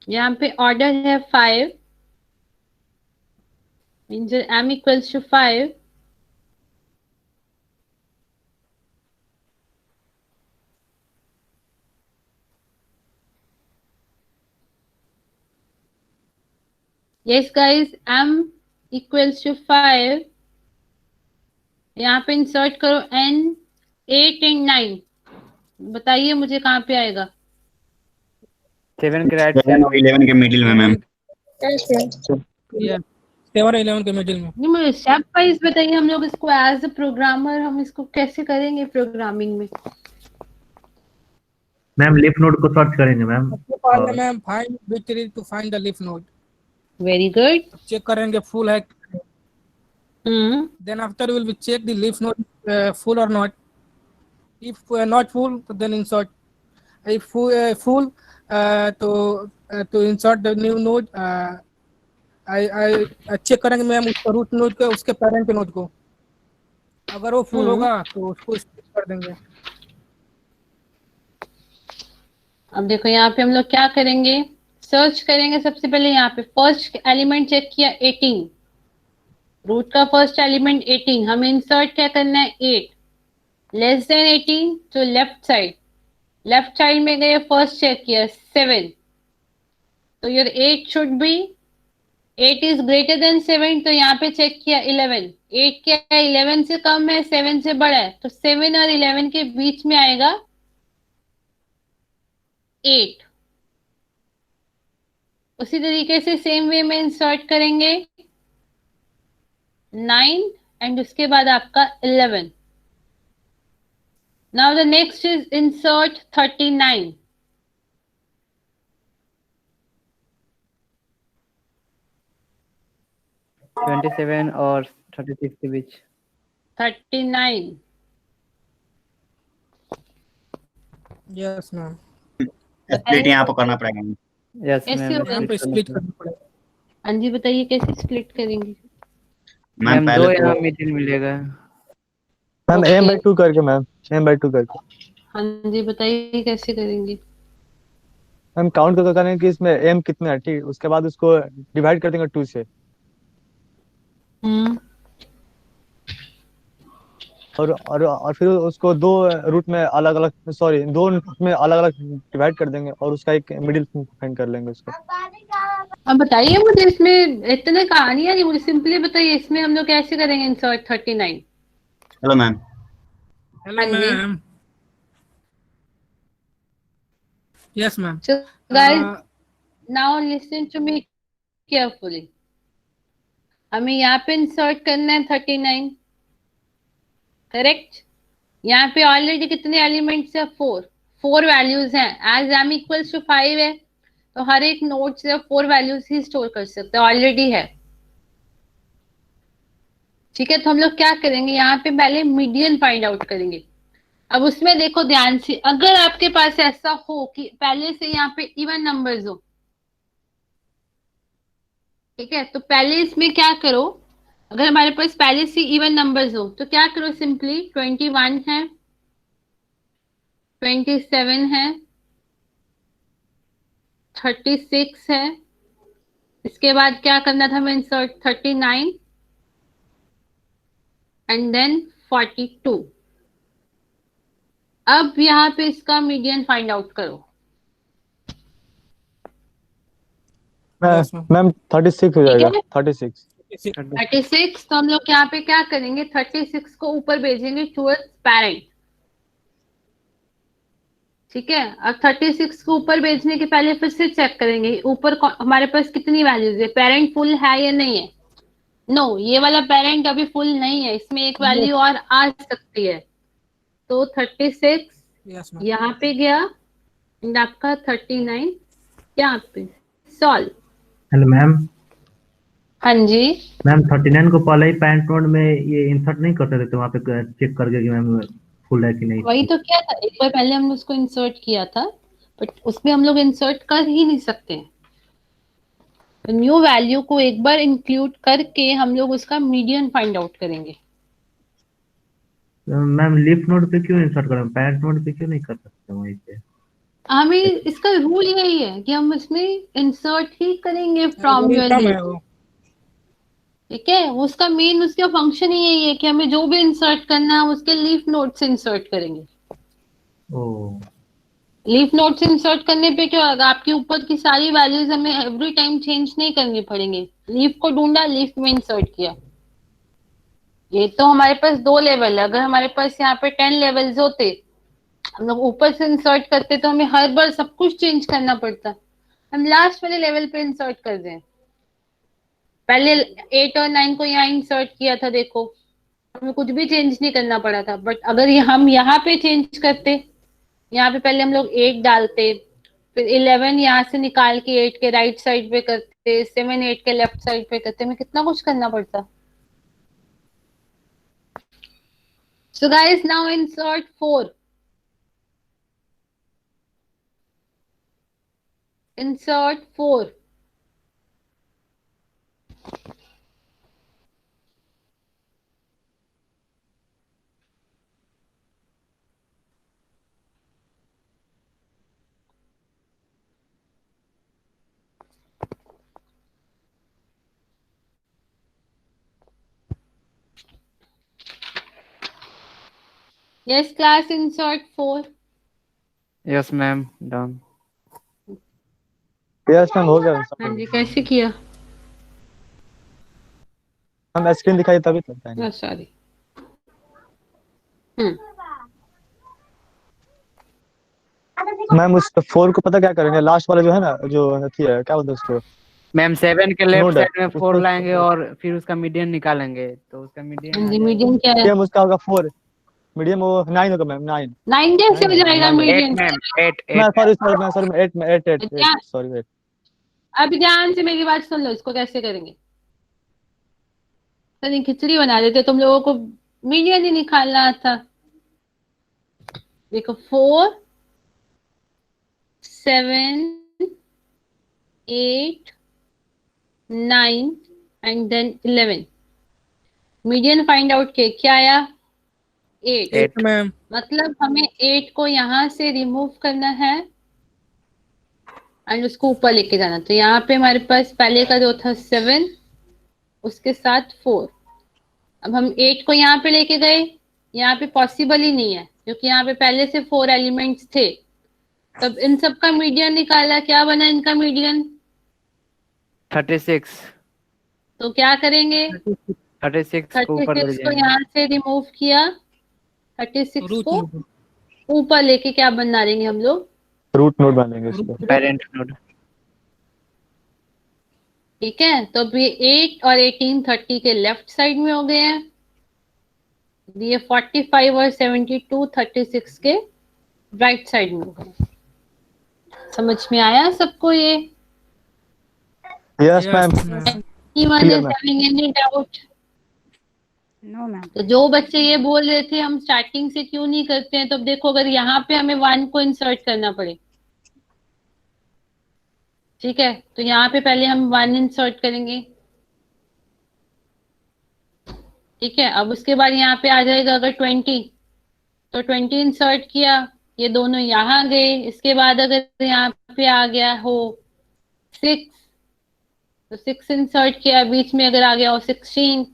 यहाँ पे ऑर्डर है 5, means m equals to 5। Yes guys, m equals to 5। यहाँ पे इंसर्ट करो n 8 एंड 9। बताइए मुझे कहाँ पे आएगा? 7 के राइट 7 और 11 के मिडिल में मैम। 7 और 11 के मिडिल में। नहीं, मुझे स्टेप वाइज बताइए, हम लोग इसको एज अ प्रोग्रामर हम इसको कैसे करेंगे प्रोग्रामिंग में? मैम लिफ नोड को सर्च करेंगे मैम। सबसे पहले ma'am find bit tree to find the leaf node, very good. Check करेंगे फुल है। Hmm then after will be check the leaf node full और नॉट। इफ नॉट फुल तो then insert, if full तो insert the new node. I check करेंगे ma'am उसका root node का, उसके parent node को। अगर वो फुल होगा तो उसको स्किप कर देंगे। अब देखो यहाँ पे हम लोग क्या करेंगे, सर्च करेंगे। सबसे पहले यहाँ पे फर्स्ट एलिमेंट चेक किया 18, रूट का फर्स्ट एलिमेंट 18, हमें इंसर्ट क्या करना है 8, लेस देन 18 तो लेफ्ट साइड में गए, फर्स्ट चेक किया 7, तो your 8 should be 8 is greater than 7, तो यहाँ पे चेक किया 11, 8 क्या है 11 से कम है 7 से बड़ा है, तो 7 और 11 के बीच में आएगा 8। उसी तरीके से सेम वे में इंसर्ट करेंगे 9 एंड उसके बाद आपका 11। Now the next is insert 39। 27 और 36 के बीच। 39 यस मैम, स्प्लिट यहाँ पर करना पड़ेगा। यस कैसे मैम, होगा? यहाँ पे स्प्लिट करना पड़ेगा। हाँ जी बताइए कैसे स्प्लिट करेंगे। मैम पहले 2 तो यहाँ मिडिल मिलेगा। Ma'am Okay. m/2 करके, मैम m/2 करके। हाँ जी बताइए कैसे करेंगे। हम काउंट करके करेंगे कि इसमें m कितना है, ठीक है, उसके बाद उसको डिवाइड कर देंगे 2 से, हम्म और फिर उसको दो रूट में अलग अलग, सॉरी, दो रूट में अलग अलग डिवाइड कर देंगे और उसका एक मिडिल फाइंड कर लेंगे उसको। अब बताइए मुझे, इसमें इतने कहानियां नहीं, मुझे सिंपली बताइए इसमें हम लोग कैसे करेंगे इंसर्ट 39। Hello ma'am. हेलो हाँ जी। Ma'am. Yes ma'am. So guys, now listen to me carefully. हमें यहाँ पे इंसर्ट करना है 39, करेक्ट। यहाँ पे ऑलरेडी कितने एलिमेंट्स है 4 वैल्यूज हैं। एज m इक्वल्स टू 5 है तो हर एक नोड से 4 वैल्यूज ही स्टोर कर सकते हैं, ऑलरेडी है। ठीक है, तो हम लोग क्या करेंगे, यहाँ पे पहले मीडियन फाइंड आउट करेंगे। अब उसमें देखो ध्यान से, अगर आपके पास ऐसा हो कि पहले से यहाँ पे इवन नंबर्स हो, ठीक है, तो पहले इसमें क्या करो, अगर हमारे पास पहले से इवन नंबर्स हो तो क्या करो, सिंपली 21 है, 27 है, 36 है, इसके बाद क्या करना था हमें इंसर्ट 39 एंड देन 42। अब यहाँ पे इसका मीडियन फाइंड आउट करो। Yes, ma'am. मैम 36 हो जाएगा, ठीक है? 36। 36, तो हम लोग यहाँ पे क्या करेंगे, 36 को ऊपर भेजेंगे टूवर्ड्स पेरेंट। ठीक है, अब 36 को ऊपर भेजने के पहले फिर से चेक करेंगे ऊपर हमारे पास कितनी वैल्यूज है, पेरेंट फुल है या नहीं है। नो, ये वाला पेरेंट अभी फुल नहीं है, इसमें एक वैल्यू और आ सकती है। तो 36 यस मैम। यहाँ पे गया एंड आपका 39 यहाँ पे सॉल्व। Hello ma'am. हाँ जी, मैम 39 को पहले ही पैंट नोड में ये इंसर्ट नहीं कर सकते थे, वहाँ पे चेक करके कि मैम फुल है कि नहीं। वही तो क्या था, एक बार पहले हमने उसको इंसर्ट किया था, बट उसमें हम लोग इंसर्ट कर ही नहीं सकते। तो न्यू वैल्यू को एक बार इंक्लूड करके हम लोग उसका मीडियन फाइंड आउट करेंगे। मैम लीफ नोड पे क्यों इंसर्ट करें, पैंट नोड पे क्यों नहीं कर सकते वहीं पे? हमें इसका रूल यही है कि हम इसमें इंसर्ट ही करेंगे फ्रॉम योर कम है लीफ। वो। ठीक है, उसका मेन उसका फंक्शन ही यही है कि हमें जो भी इंसर्ट करना है उसके लीफ नोड से इंसर्ट करेंगे। ओ लीफ नोड से इंसर्ट करने पे क्या होगा, आपके ऊपर की सारी वैल्यूज हमें एवरी टाइम चेंज नहीं करनी पड़ेंगे। लीफ को ढूंढा, लीफ में इंसर्ट किया। ये तो हमारे पास 2 लेवल है, अगर हमारे पास यहाँ पे 10 लेवल्स होते, हम लोग ऊपर से इंसर्ट करते तो हमें हर बार सब कुछ चेंज करना पड़ता। हम लास्ट वाले लेवल पे इंसर्ट कर दें। पहले 8 और 9 को यहाँ इंसर्ट किया था, देखो हमें कुछ भी चेंज नहीं करना पड़ा था। बट अगर हम यहाँ पे चेंज करते यहाँ पे पहले हम लोग 8 डालते, फिर 11 यहाँ से निकाल के 8 के राइट साइड पे करते, 7 8 के लेफ्ट साइड पे करते, हमें कितना कुछ करना पड़ता। So guys, now insert 4. Insert 4. Yes, class, insert 4. Yes, ma'am. Done. Yes ma'am हो गया हाँ जी, कैसे किया? हम स्क्रीन दिखाई तभी तो बताएंगे। सॉरी। मैम उस 4 को पता क्या करेंगे, लास्ट वाला जो है ना, जो थी है क्या बोलते हैं उसको, मैम 7 के लेफ्ट नोड है, साइड में 4 लाएंगे और फिर उसका मीडियन निकालेंगे, तो उसका मीडियन हाँ जी, मीडियम क्या है? मीडियम उसका होगा 4, मीडियम वो 9 होगा मैम, 9 9 कैसे हो जाएगा 9 मीडियम? 8 मैम, 8 मैं 8 सॉरी मैं 8 क्या? सॉरी 8। अब ध्यान से मेरी बात सुन लो, इसको कैसे करेंगे। तो नहीं, खिचड़ी बना देते, तुम लोगों को मीडियन ही निकालना था। देखो 4 7 8 9 and then 11। Median find out के क्या आया? 8। 8 मैम। मतलब हमें 8 को यहाँ से रिमूव करना है एंड उसको ऊपर लेके जाना। तो यहाँ पे हमारे पास पहले का जो था 7, उसके साथ 4। अब हम 8 को यहाँ पे लेके गए, यहाँ पे पॉसिबल ही नहीं है क्योंकि यहाँ पे पहले से 4 एलिमेंट्स थे। तब इन सब का मीडियन निकाला, क्या बना इनका मीडियन? 36। तो क्या करेंगे? 36 को ऊपर ले 36 को जाएंगे। यहाँ से रिमूव किया, 36 रूट को नोड। ऊपर लेके क्या बना देंगे हम लोग? रूट नोड बनेंगे इसको। Parent node. ठीक है, तो अब ये 8 और 18 30 के लेफ्ट साइड में हो गए हैं, ये 45 और 72 36 के राइट साइड में हो गए। समझ में आया सबको ये? Yes ma'am, Anyone is having any doubt? No ma'am. तो जो बच्चे ये बोल रहे थे हम स्टार्टिंग से क्यों नहीं करते हैं, तो अब देखो अगर यहाँ पे हमें 1 को इंसर्ट करना पड़े, ठीक है, तो यहाँ पे पहले हम 1 इंसर्ट करेंगे, ठीक है। अब उसके बाद यहाँ पे आ जाएगा अगर 20, तो 20 इंसर्ट किया, ये दोनों यहाँ गए। इसके बाद अगर यहाँ पे आ गया हो 6, तो 6 इंसर्ट किया, बीच में अगर आ गया हो 16,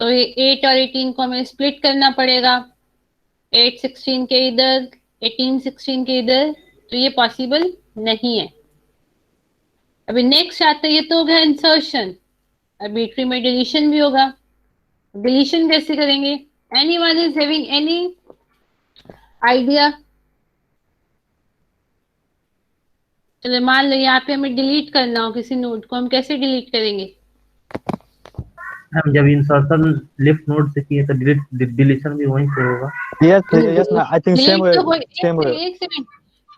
तो ये 8 और 18 को हमें स्प्लिट करना पड़ेगा, 8 16 के इधर, 18 16 के इधर, तो ये पॉसिबल नहीं है। अभी नेक्स्ट आता है, ये तो हो गया इंसर्शन, अभी ट्री में डिलीशन भी होगा। डिलीशन कैसे करेंगे? Anyone is having any idea? चलो मान लो यहाँ पे हमें डिलीट करना हो किसी नोड को, हम कैसे डिलीट करेंगे? हम जब इंसर्शन लेफ्ट नोड से किए तो डिलीशन भी वहीं से होगा। Yes ma'am, I think same delete तो वे, सेम वे। एक सेकंड,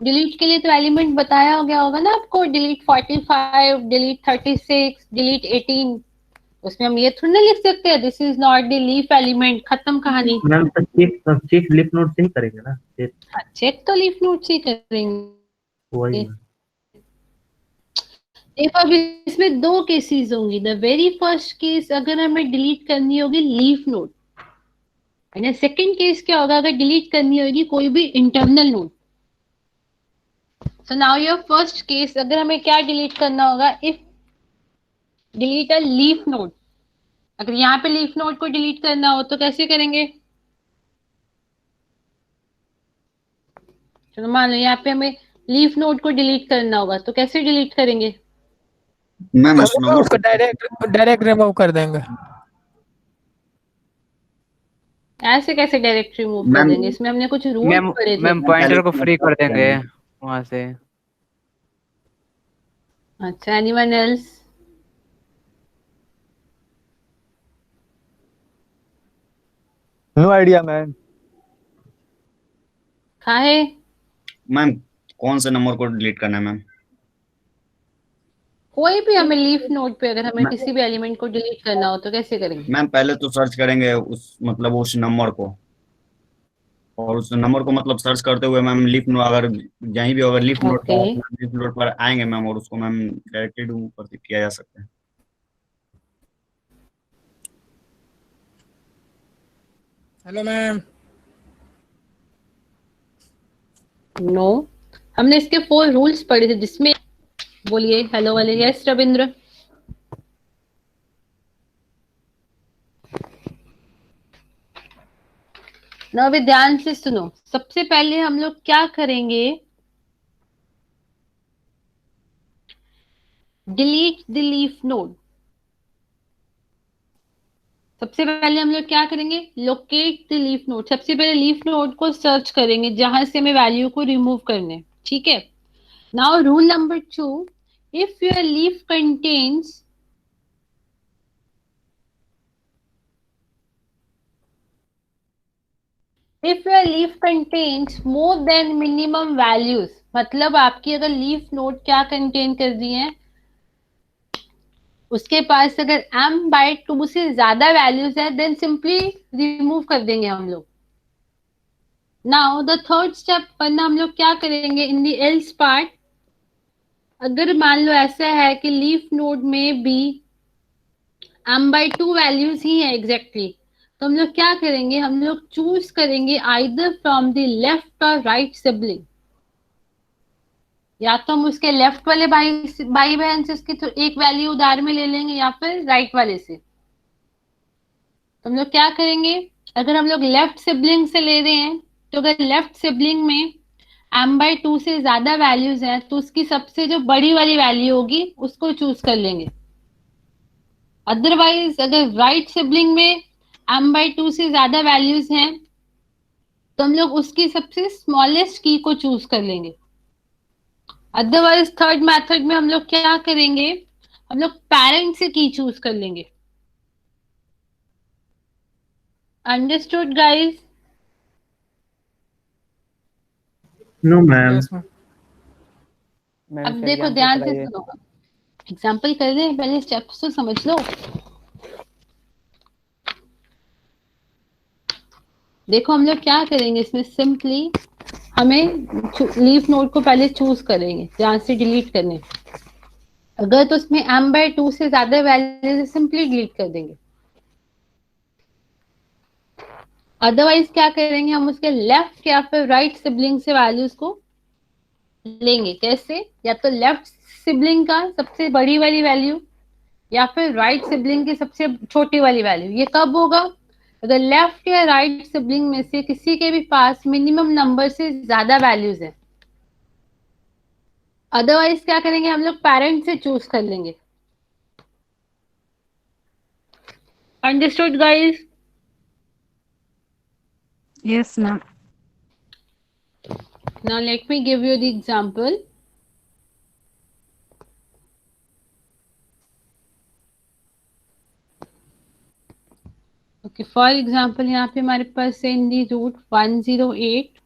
डिलीट के लिए तो एलिमेंट बताया गया होगा ना आपको, डिलीट 45, डिलीट 36, डिलीट 18। उसमें हम ये थोड़ी ना लिख सकते हैं this is not the leaf element, खत्म कहानी। मैम तो चेक लेफ्ट नोड से ही करेंगे ना, चेक तो लीफ नोड से ही करेंगे। वही है। देखो अब इसमें 2 केसेस होंगी। द वेरी फर्स्ट केस अगर हमें डिलीट करनी होगी leaf node, and second case क्या होगा अगर डिलीट करनी होगी कोई भी internal node. So now your first case, अगर हमें क्या डिलीट करना होगा, if delete a leaf node, अगर यहाँ पे लीफ नोड को डिलीट करना हो तो कैसे करेंगे? चलो मान लो यहाँ पे हमें लीफ नोड को डिलीट करना होगा, तो कैसे डिलीट करेंगे? मैम स्लो उसको डायरेक्ट रिमूव कर देंगे। ऐसे कैसे डायरेक्ट रिमूव कर मैम देंगे? इसमें हमने कुछ रूल मैम पढ़े थे। मैम पॉइंटर को फ्री कर देंगे वहां से। अच्छा, anyone else? No idea ma'am. काहे? मैम कौन से नंबर को डिलीट करना है मैम? कोई भी हमें लीफ नोड पे अगर हमें मैं- किसी भी एलिमेंट को डिलीट करना हो तो कैसे करेंगे? मैम पहले तो सर्च करेंगे उस मतलब उस नंबर को, और उस नंबर को मतलब सर्च करते हुए मैम लीफ नोड अगर कहीं भी अगर लीफ नोड ओके, पर लीफ नोड पर आएंगे मैम, और उसको मैम डायरेक्टली ऊपर से किया जा सकता है। Hello ma'am. नो, हमने इसके 4 रूल्स पढ़े थे जिसमें, बोलिए हेलो वाले। यस रविंद्र। ना अभी ध्यान से सुनो, सबसे पहले हम लोग क्या करेंगे, डिलीट द लीफ नोड। सबसे पहले हम लोग क्या करेंगे, लोकेट द लीफ नोड। सबसे पहले लीफ नोड को सर्च करेंगे जहां से हमें वैल्यू को रिमूव करने, ठीक है। Now rule number 2, if your leaf contains if your leaf contains more than minimum values, मतलब आपकी अगर लीफ नोड क्या कंटेन कर दी है, उसके पास अगर m/2 से ज्यादा वैल्यूज है, देन सिंपली रिमूव कर देंगे हम लोग। नाउ द थर्ड स्टेप, वरना हम लोग क्या करेंगे इन द एल्स पार्ट, अगर मान लो ऐसा है कि लीफ नोड में भी m/2 वैल्यूज ही है एग्जैक्टली, तो हम लोग क्या करेंगे, हम लोग चूज करेंगे आइदर फ्रॉम द लेफ्ट और राइट सिबलिंग। या तो हम उसके लेफ्ट वाले भाई भाई बहन से उसकी तो एक वैल्यू उधार में ले लेंगे, या फिर राइट वाले से। तो हम लोग क्या करेंगे, अगर हम लोग लेफ्ट सिबलिंग से ले रहे हैं, तो अगर लेफ्ट सिबलिंग में m/2 से ज्यादा वैल्यूज हैं, तो उसकी सबसे जो बड़ी वाली वैल्यू होगी उसको चूज कर लेंगे। अदरवाइज अगर राइट सिबलिंग में m/2 से ज्यादा वैल्यूज हैं, तो हम लोग उसकी सबसे स्मॉलेस्ट की को चूज कर लेंगे। अदरवाइज थर्ड मेथड में हम लोग क्या करेंगे, हम लोग पेरेंट से की चूज कर लेंगे। Understood guys? No ma'am. Yes ma'am. Ma'am अब इसका देखो एग्जांपल ध्यान से कराइए। सुनो, एग्जाम्पल कर दे, पहले स्टेप्स तो समझ लो। देखो हम लोग क्या करेंगे इसमें, सिंपली हमें लीफ नोड को पहले चूज करेंगे जहां से डिलीट करने। अगर तो उसमें m/2 से ज्यादा वैल्यू, सिंपली डिलीट कर देंगे। अदरवाइज क्या करेंगे, हम उसके लेफ्ट या फिर राइट सिबलिंग से वैल्यूज को लेंगे। कैसे, या तो लेफ्ट सिबलिंग का सबसे बड़ी वाली वैल्यू, या फिर राइट सिबलिंग की सबसे छोटी वाली वैल्यू। ये कब होगा, अगर लेफ्ट या राइट सिबलिंग में से किसी के भी पास मिनिमम नंबर से ज्यादा वैल्यूज है। अदरवाइज क्या करेंगे, हम लोग पेरेंट से चूज कर लेंगे। Understood guys? Yes, ma'am. Now let me give you the example. Okay, for example यहाँ पे हमारे पास है in the root 108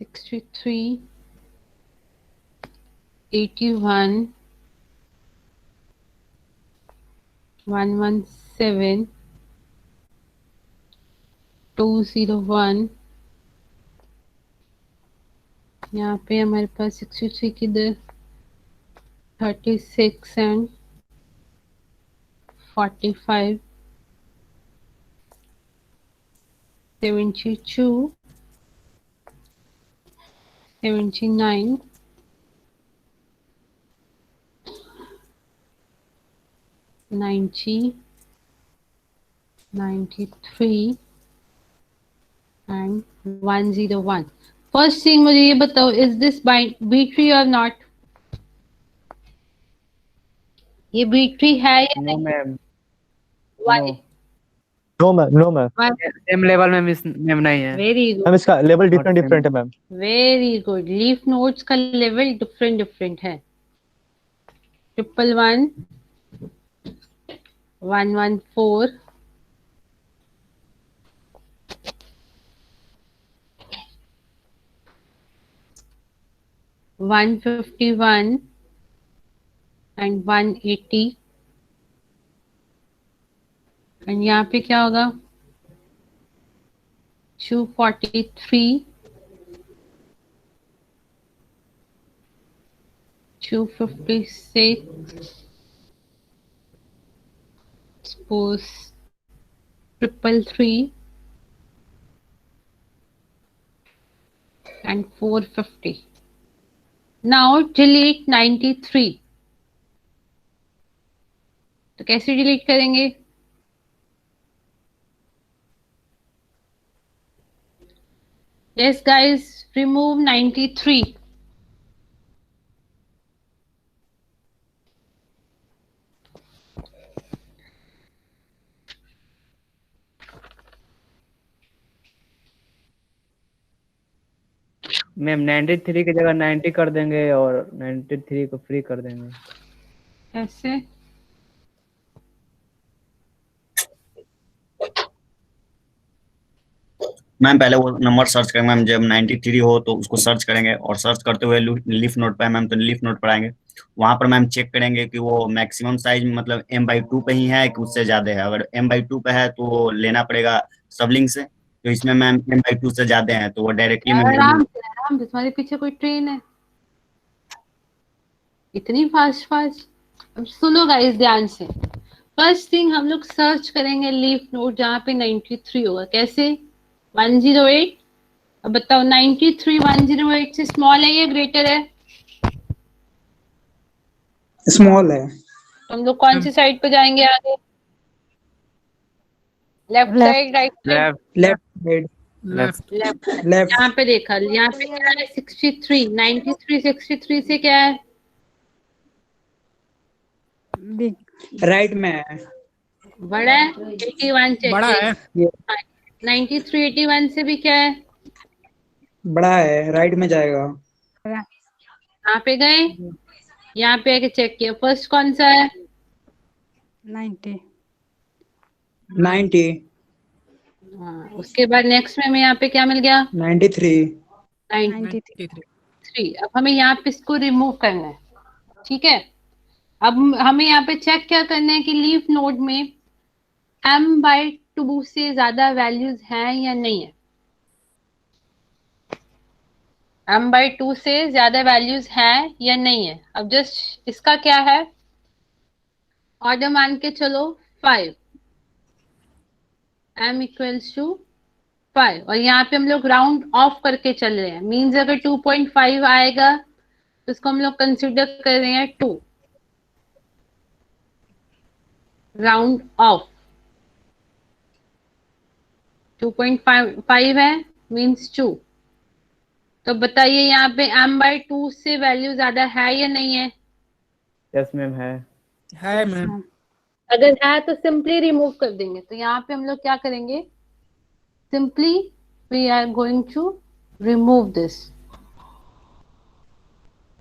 63 81 117 201। यहाँ पे हमारे पास 63 की इधर 36 एंड 45 72 79 90 93 एंड 101। फर्स्ट थिंग मुझे ये बताओ, इज दिस बी ट्री और नॉट? ये बी ट्री है या no ma'am. Why? No ma'am, no ma'am. Same level में मिस मैम नहीं है। वेरी मैम गुड, इसका level Not different same. Different है ma'am. Very good. Leaf nodes का लेवल डिफरेंट डिफरेंट है। 111 114, 151 and 180 एंड यहाँ पे क्या होगा 243, 256, suppose 333 and 450. Now delete 93. तो कैसे डिलीट करेंगे? Yes guys, remove 93. मैम 93 की जगह 90 कर देंगे और 93 को फ्री कर देंगे। ऐसे मैम पहले वो नंबर सर्च करेंगे मैम, जब 93 हो तो उसको सर्च करेंगे और सर्च करते हुए लीफ नोड पे मैम, तो लीफ नोड पर आएंगे, वहां पर मैम चेक करेंगे कि वो मैक्सिमम साइज मतलब M/2 पे ही है कि उससे ज्यादा है। अगर M/2 पे है तो वो लेना पड़ेगा सबलिंक से, तो इसमें मैम M/2 से ज्यादा है तो वो डायरेक्टली मैम आराम से तुम्हारे पीछे कोई ट्रेन है इतनी फास्ट फास्ट। अब सुनो गाइस ध्यान से, फर्स्ट थिंग हम लोग सर्च करेंगे लीफ नोड जहाँ पे 93 होगा। कैसे? 108। अब बताओ 93 108 से स्मॉल है या ग्रेटर है? स्मॉल है। तो हम लोग कौन सी साइड पे जाएंगे आगे? Left side, right side? Left side. Left left. यहाँ पे देखा, यहाँ पे क्या है 63, 93 63 से क्या है? राइट में है। बड़ा है 81 से। बड़ा है। 93 81 से भी क्या है? बड़ा है, राइट में जाएगा। यहाँ पे गए, यहाँ पे आके चेक किया, फर्स्ट कौन सा है? 90। 90। हाँ, उसके बाद नेक्स्ट में हमें यहाँ पे क्या मिल गया? 93। 93। अब हमें यहाँ पे इसको रिमूव करना है, ठीक है। अब हमें यहाँ पे चेक क्या करना है कि लीफ नोड में M/2 से ज्यादा वैल्यूज हैं या नहीं है। M/2 से ज्यादा वैल्यूज हैं या नहीं है। अब जस्ट इसका क्या है, ऑर्डर मान के चलो 5, M इक्वल्स टू 5, और यहाँ पे हम लोग राउंड ऑफ करके चल रहे हैं। मीन्स अगर 2.5 आएगा तो इसको हम लोग कंसिडर कर रहे हैं 2, राउंड ऑफ। 2.5 है मीन्स 2। तो बताइए यहाँ पे M/2 से वैल्यू ज्यादा है या नहीं है? यस मैम है मैम। अगर है तो सिंपली रिमूव कर देंगे। तो यहाँ पे हम लोग क्या करेंगे, simply we are going to remove this.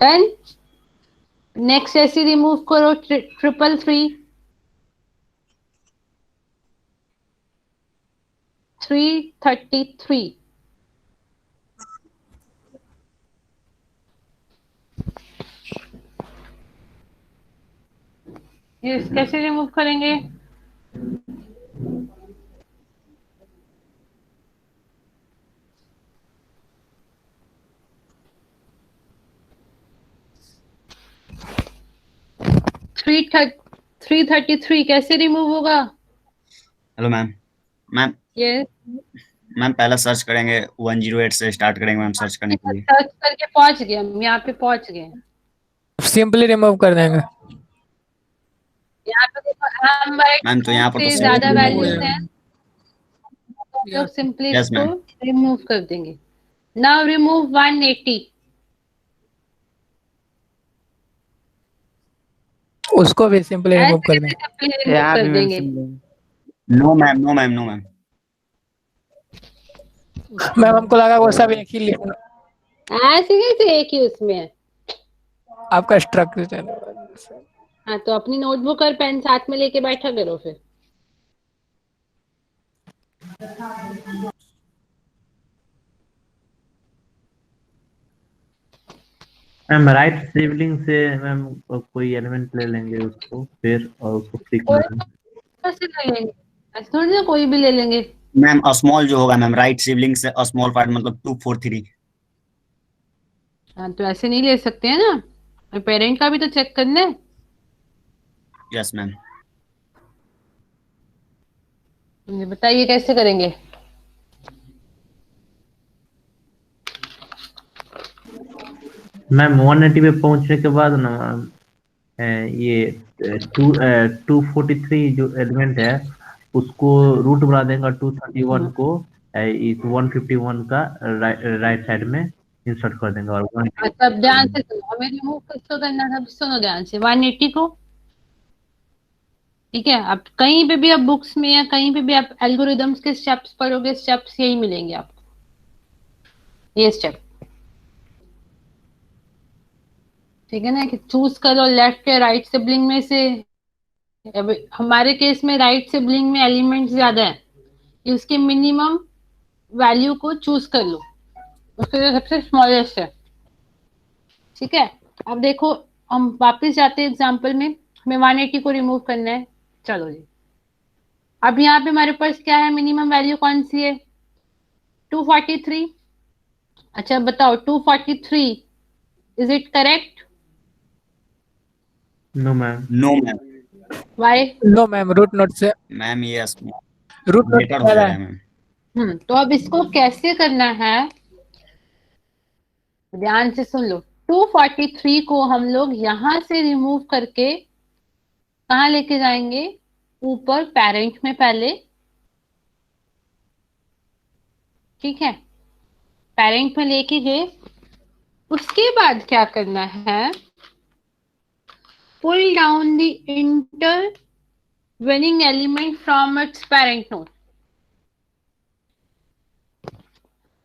Done. Next ऐसे रिमूव करो 333, 333। ये कैसे रिमूव करेंगे? थ्री 333 कैसे रिमूव होगा? Hello ma'am. Ma'am yes, ma'am पहला सर्च करेंगे 108 से स्टार्ट करेंगे मैम सर्च करने के लिए। सर्च करके पहुंच गए हम, यहाँ पे पहुंच गए। सिंपली रिमूव कर देंगे। यहाँ पे देखो M/2 मैम तो यहाँ पर तो से ज्यादा simple वैल्यूज remove हैं, तो लोग सिंपली Yes, इसको ma'am. रिमूव कर देंगे। Now remove 180। उसको भी सिंपली रिमूव कर देंगे। रिमूव यहाँ कर भी मैम देंगे। No ma'am, no ma'am, no ma'am. Ma'am हमको लगा वो सब एक ही लिखना ऐसे कैसे एक ही उसमें है? आपका स्ट्रक्चर। हाँ, तो अपनी नोटबुक और पेन साथ में लेके बैठा करो फिर। मैम राइट सिबलिंग से मैम कोई एलिमेंट ले लेंगे उसको फिर और उसको फ्री कर कोई देंगे। कैसे ले लेंगे? ऐसे थोड़ी ना कोई भी ले लेंगे। मैम स्मॉल जो होगा मैम, राइट सिबलिंग से स्मॉल पार्ट मतलब 243। हाँ, तो ऐसे नहीं ले सकते हैं ना, पेरेंट का भी तो चेक करना है। Yes ma'am. मुझे बताइए कैसे करेंगे। मैम 180 पे पहुंचने के बाद ना मैम ये 243 जो एलिमेंट है उसको रूट बना देंगे 231 को इस 151 का राइट साइड में इंसर्ट कर देंगे और 180 अच्छा, अब ध्यान से सुनो, हमें रिमूव किसको करना था, सुनो ध्यान से, 180 को। ठीक है, अब कहीं पे भी आप बुक्स में या कहीं पे भी आप एल्गोरिदम्स के स्टेप्स पढ़ोगे, स्टेप्स यही मिलेंगे आपको, ये स्टेप। ठीक है ना, कि चूज करो लेफ्ट या राइट सिबलिंग में से। अब हमारे केस में राइट सिबलिंग में एलिमेंट ज्यादा है, कि उसके मिनिमम वैल्यू को चूज कर लो, उसके जो सबसे स्मॉलेस्ट है। ठीक है, अब देखो, हम वापस जाते हैं एग्जांपल में, हमें 180 को रिमूव करना है। चलो जी, अब यहाँ पे हमारे पास क्या है, मिनिमम वैल्यू कौन सी है, 243। अच्छा बताओ, 243 is it correct? No ma'am. No ma'am. Why? No ma'am, root node से मैम ये रूट नोट बेटर हो ज्यादा जा रहा है। है मैम। तो अब इसको कैसे करना है, ध्यान से सुन लो। 243 को हम लोग यहां से रिमूव करके कहाँ लेके जाएंगे, ऊपर पेरेंट में पहले। ठीक है, पेरेंट में लेके गए, उसके बाद क्या करना है, pull down the intervening element from its parent node.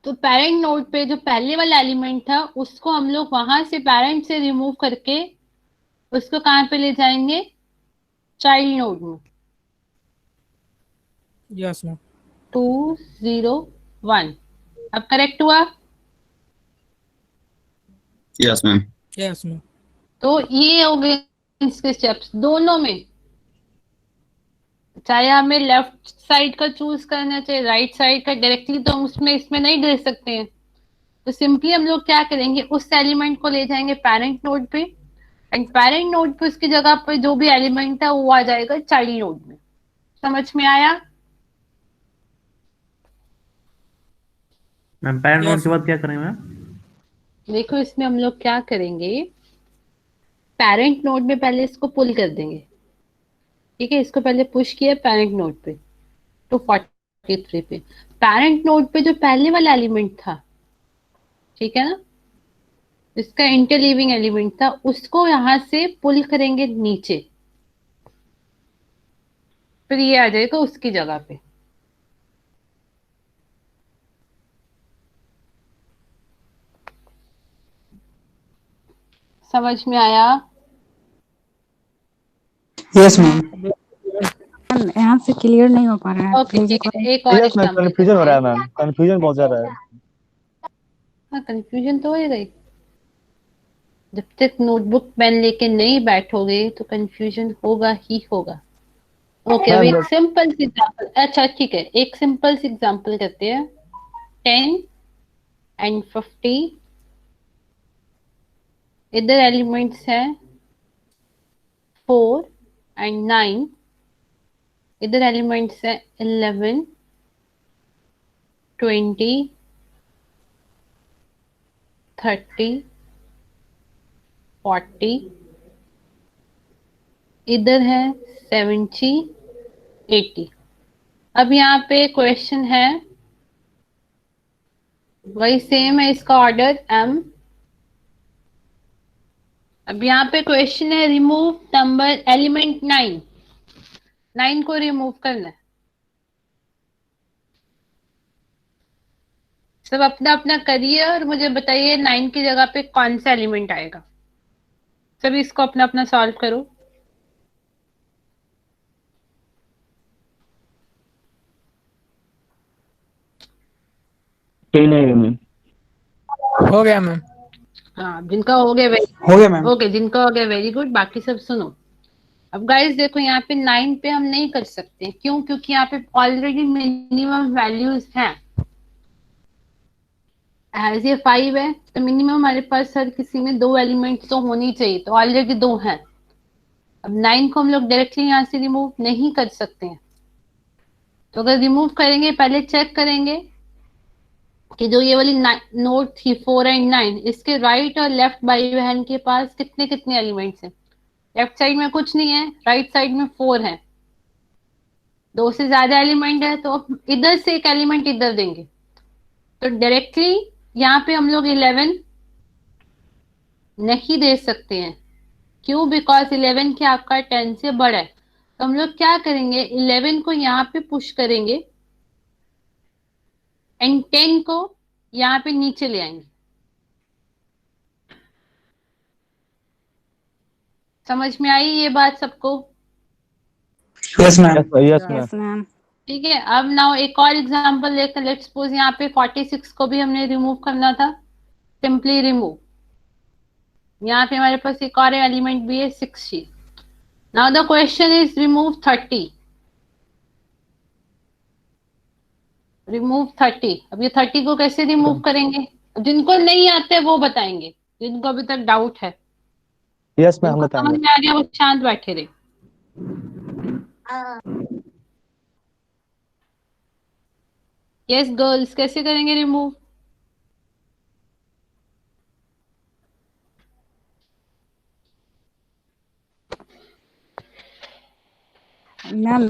तो पेरेंट नोड पे जो पहले वाला एलिमेंट था उसको हम लोग वहां से पेरेंट से रिमूव करके उसको कहाँ पे ले जाएंगे, चाइल्ड नोड में। Yes ma'am. 201, अब करेक्ट हुआ? Yes ma'am. Yes ma'am. तो ये हो गए इसके स्टेप्स दोनों में, चाहे हमें लेफ्ट साइड का चूज करना चाहे राइट साइड का, डायरेक्टली तो हम उसमें इसमें नहीं दे सकते हैं। तो सिंपली हम लोग क्या करेंगे, उस एलिमेंट को ले जाएंगे पेरेंट नोड पे, एंड पेरेंट नोड पे उसकी जगह पे जो भी एलिमेंट है वो आ जाएगा चाइल्ड नोड में। समझ में आया? मैम पैरेंट नोड यस के बाद क्या करेंगे मैम? देखो, इसमें हम लोग क्या करेंगे, पेरेंट नोड में पहले इसको पुल कर देंगे। ठीक है, इसको पहले पुश किया पेरेंट नोड पे 243 पे। पेरेंट नोड पे जो पहले वाला एलिमेंट था, ठीक है ना, इसका इंटरलीविंग एलिमेंट था, उसको यहां से पुल करेंगे नीचे, फिर ये आ जाएगा उसकी जगह पे। समझ में आया? Yes ma'am. यहाँ से क्लियर नहीं हो पा रहा है, ओके, प्लीज ठीक एक है, और। एक और यस मैम, एग्जांपल कंफ्यूजन हो करते रहा है हैं। मैम, कंफ्यूजन बहुत ज्यादा है। हाँ, कंफ्यूजन तो होएगा ही, जब तक नोटबुक पेन लेके नहीं बैठोगे तो कंफ्यूजन होगा ही होगा। ओके, अब मैम एक सिंपल सी एग्जांपल, अच्छा ठीक है, एक सिंपल सी एग्जांपल करते हैं। 10 एंड 50, इधर एलिमेंट्स हैं 4 एंड 9, इधर एलिमेंट्स हैं 11, 20, 30, 40, इधर है 70, 80। अब यहाँ पे क्वेश्चन है, वही सेम है इसका ऑर्डर m। अब यहाँ पे क्वेश्चन है, रिमूव नंबर एलिमेंट 9, 9 को रिमूव करना है। सब अपना अपना करिए और मुझे बताइए 9 की जगह पे कौन सा एलिमेंट आएगा। सभी इसको अपना अपना सॉल्व करो। नहीं मैम। हो गया मैम। हाँ, जिनका हो गया हो गया मैम। ओके, जिनका हो गया वेरी गुड। बाकी सब सुनो। अब गाइस देखो, यहाँ पे 9 पे हम नहीं कर सकते। क्यों? क्योंकि यहाँ पे ऑलरेडी मिनिमम वैल्यूज हैं। एज ये 5 है तो मिनिमम हमारे पास हर किसी में 2 एलिमेंट तो होनी चाहिए, तो ऑलरेडी 2 हैं। अब 9 को हम लोग डायरेक्टली यहाँ से रिमूव नहीं कर सकते हैं। तो अगर रिमूव करेंगे, पहले चेक करेंगे कि जो ये वाली नोट थी 4 एंड 9, इसके राइट और लेफ्ट भाई बहन के पास कितने कितने एलिमेंट्स हैं। लेफ्ट साइड में कुछ नहीं है, राइट साइड में 4 है। 2 से ज्यादा एलिमेंट है तो इधर से एक एलिमेंट इधर देंगे। तो डायरेक्टली यहाँ पे हम लोग 11 नहीं दे सकते हैं। क्यों? बिकॉज 11 क्या आपका 10 से बड़ा है। तो हम लोग क्या करेंगे, 11 को यहाँ पे पुश करेंगे एंड 10 को यहाँ पे नीचे ले आएंगे। समझ में आई ये बात सबको? Yes ma'am. Yes ma'am. Yes ma'am. ठीक है। अब नाउ एक और एग्जांपल लेते हैं। लेट्स सपोज यहाँ पे 46 को भी हमने रिमूव करना था। Simply remove. यहाँ पे हमारे पास एक और एलिमेंट भी है 60। Now the question is remove 30। Remove 30। अब ये 30 को कैसे रिमूव करेंगे? जिनको नहीं आते वो बताएंगे, जिनको अभी तक डाउट है। यस मैम, हम जिनको समझ बताएंगे। में आ गया वो शांत बैठे रहे। यस गर्ल्स, कैसे करेंगे रिमूव? मैम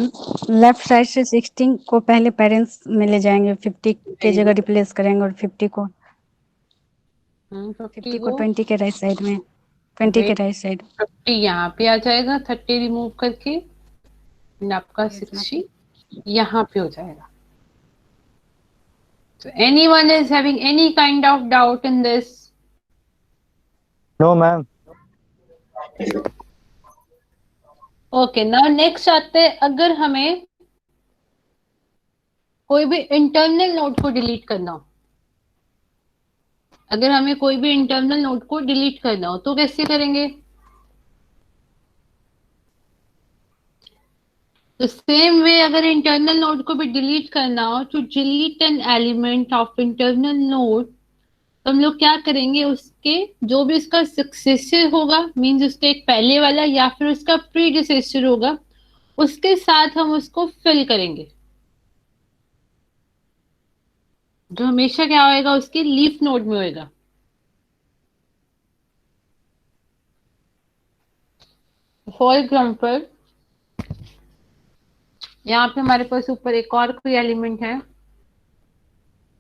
लेफ्ट साइड से 16 को पहले पेरेंट्स में ले जाएंगे, 50 के जगह रिप्लेस करेंगे और 50 को 20 के राइट साइड में, 20 के राइट साइड। 50 यहाँ पे आ जाएगा, 30 रिमूव करके आपका 60 यहाँ पे हो जाएगा। So anyone is having any kind of doubt in this? No ma'am. Okay, now next आते हैं। अगर हमें कोई भी इंटरनल नोड को डिलीट करना हो, अगर हमें कोई भी इंटरनल नोड को डिलीट करना हो तो कैसे करेंगे? तो सेम वे, अगर इंटरनल नोड को भी डिलीट करना हो, to delete an element of internal node, तो हम लोग क्या करेंगे, उसके जो भी उसका सक्सेसर होगा, मींस उसका एक पहले वाला या फिर उसका प्रीडिसेसर होगा, उसके साथ हम उसको फिल करेंगे। जो हमेशा क्या होएगा, उसकी लीफ नोड में होएगा। फॉर एग्जाम्पल यहाँ पे हमारे पास ऊपर एक और कोई एलिमेंट है,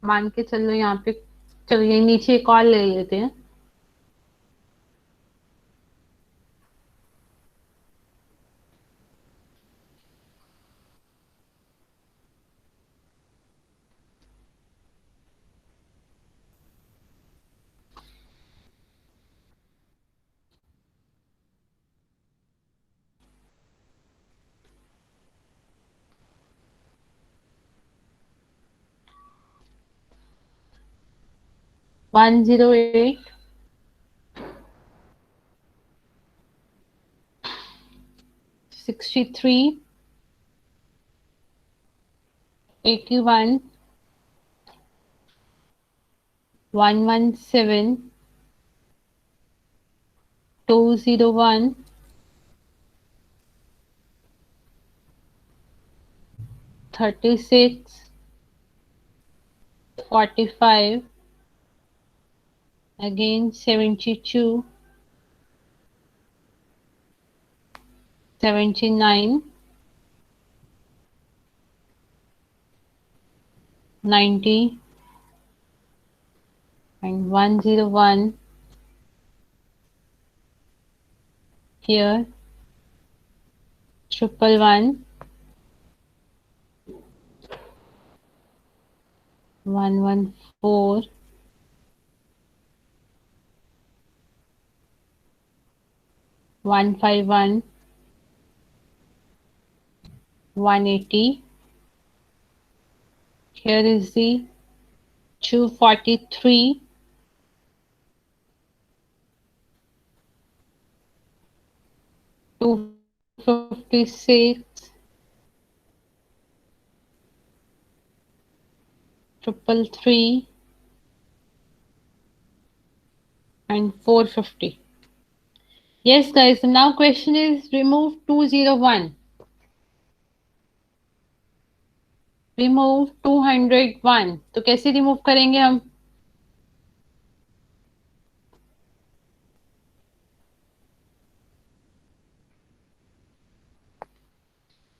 मान के चलो यहाँ पे, चलो ये नीचे एक और ले लेते हैं। One 108 63 81 117 201 36 45 again 72 79 90 and 101 here, 111 114 151 180. Here is the 243, 256, 333, and 450. Yes, guys. So now question is remove 201. Remove 201. तो कैसे रिमूव करेंगे हम?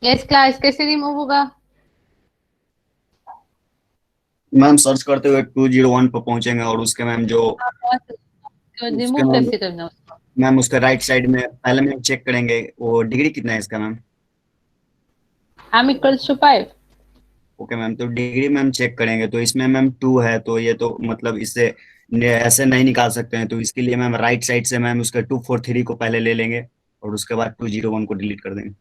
यस क्लास, कैसे रिमूव होगा? मैम सर्च करते हुए 201 पर पहुंचेंगे और उसके मैम जो रिमूव मैम कैसे करना उसको? मैम उसके राइट साइड में पहले मैम चेक करेंगे वो डिग्री कितना है इसका ma'am. m equals to 5. Okay ma'am, तो डिग्री मैम चेक करेंगे तो इसमें मैम 2 है, तो ये तो मतलब इससे ऐसे नहीं निकाल सकते हैं, तो इसके लिए मैम राइट साइड से मैम उसका 243 को पहले ले लेंगे और उसके बाद 201 को डिलीट कर देंगे।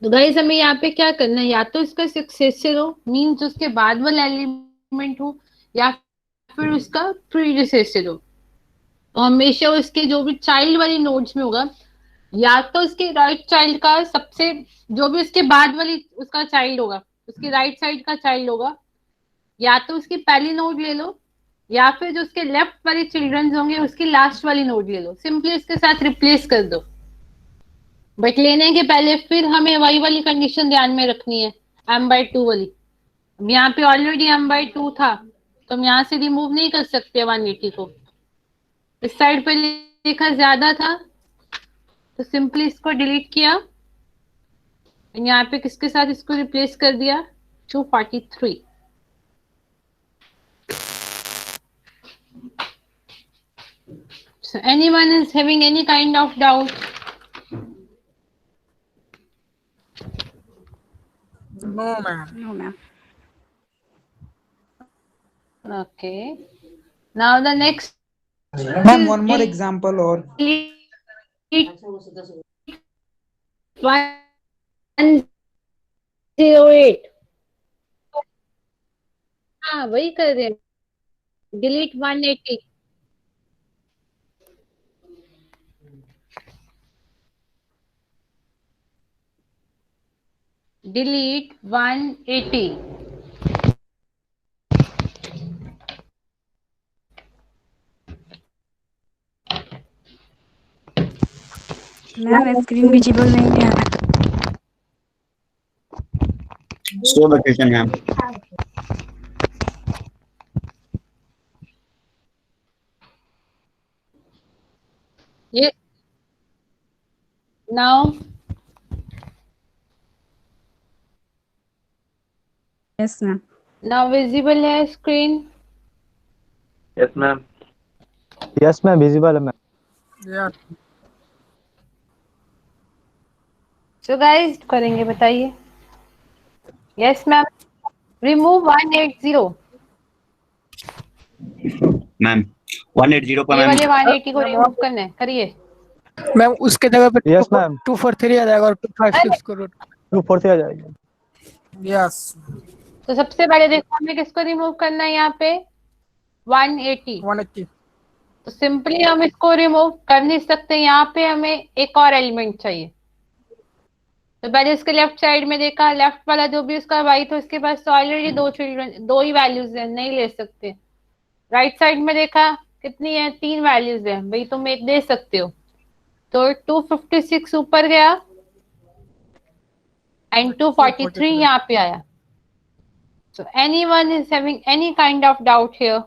तो गाइस हमें यहाँ पे क्या करना है, या तो इसका सक्सेसर हो मींस उसके बाद वाला एलिमेंट हो, या फिर उसका प्रीडिसेसर हो। तो हमेशा उसके जो भी चाइल्ड वाली नोड्स में होगा, या तो उसके राइट चाइल्ड का सबसे जो भी उसके बाद वाली उसका चाइल्ड होगा उसके राइट साइड का चाइल्ड होगा, या तो उसकी पहली नोड ले लो, या फिर जो उसके लेफ्ट वाले चिल्ड्रंस होंगे उसकी लास्ट वाली नोड ले लो, सिंपली उसके साथ रिप्लेस कर दो। बट लेने के पहले फिर हमें वही वाली कंडीशन ध्यान में रखनी है, m/2 वाली। अब यहाँ पे ऑलरेडी m/2 था, तो हम यहाँ से रिमूव नहीं कर सकते 180 को। इस साइड पे लिखा ज्यादा था तो सिंपली इसको डिलीट किया, यहाँ पे किसके साथ इसको रिप्लेस कर दिया, 243। So anyone is having any kind of doubt? No, ma'am. No, ma'am. Okay. Now the next. Ma'am, one more example or 108. हाँ वही कर रहे हैं, delete 180। Delete 180। Ma'am screen visible नहीं है। Show the question ma'am. Yes. Now. Yes, ma'am. Now visible है screen? Yes, ma'am. Yes ma'am, visible है ma'am. Yeah. So guys करेंगे बताइए। Yes ma'am. Remove 180। मैम 180 पर ये मैम वाले 180 को रिमूव करना है, करिए। मैम उसके जगह पे यस मैम, 243 आ जाएगा और 256 को 243 आ जाएगा। यस। तो सबसे पहले देखो हमें किसको रिमूव करना है यहाँ पे, 180। 180। तो सिंपली हम इसको रिमूव कर नहीं सकते, यहाँ पे हमें एक और एलिमेंट चाहिए। तो पहले इसके लेफ्ट साइड में देखा, लेफ्ट वाला जो भी उसका वाई था उसके पास तो ऑलरेडी दो चिल्ड्रन, दो ही वैल्यूज है, नहीं ले सकते। राइट साइड में देखा कितनी है, 3 वैल्यूज है, भाई तुम एक दे सकते हो। तो 256 ऊपर गया एंड 243 यहाँ पे आया। So anyone is having any kind of doubt here?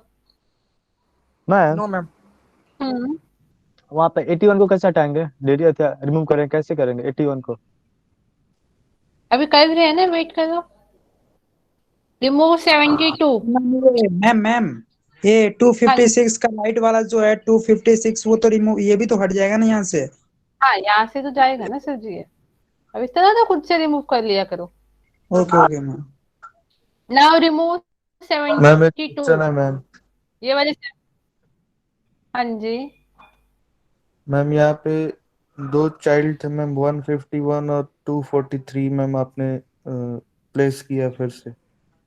Ma'am no ma'am. वहाँ पे 81 को कैसे हटाएंगे, रिमूव करेंगे, कैसे करेंगे 81 को? अभी कर रहे हैं ना, वेट करो। रिमूव 72। मैम मैम ये 256 का राइट वाला जो है 256 वो तो रिमूव, ये भी तो हट जाएगा ना यहाँ से। हाँ यहाँ से तो जाएगा ना सर जी। अब इस तरह तो खुद से रिमूव कर लिया करो। Okay okay ma'am. Now remove 72। Ma'am ये वाले हाँ जी। मैम यहाँ पे दो चाइल्ड थे मैम, 151 और 243 मैम आपने प्लेस किया फिर से,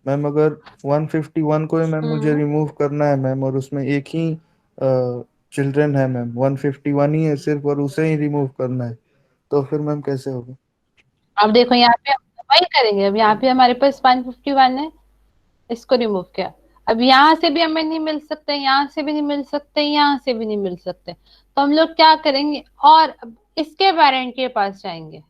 मैम अगर 151 को ही मैम मुझे रिमूव करना है मैम, और उसमें एक ही चिल्ड्रन है मैम, 151 ही है सिर्फ और उसे ही रिमूव करना है, तो फिर मैम कैसे होगा? अब देखो यहाँ पे वही करेंगे। अब यहाँ पे हमारे पास 151 है, इसको रिमूव किया। अब यहाँ से भी हमें नहीं मिल सकते, यहाँ से भी नहीं मिल सकते, यहाँ से भी नहीं मिल सकते, तो हम लोग क्या करेंगे, और अब इसके पेरेंट के पास जाएंगे।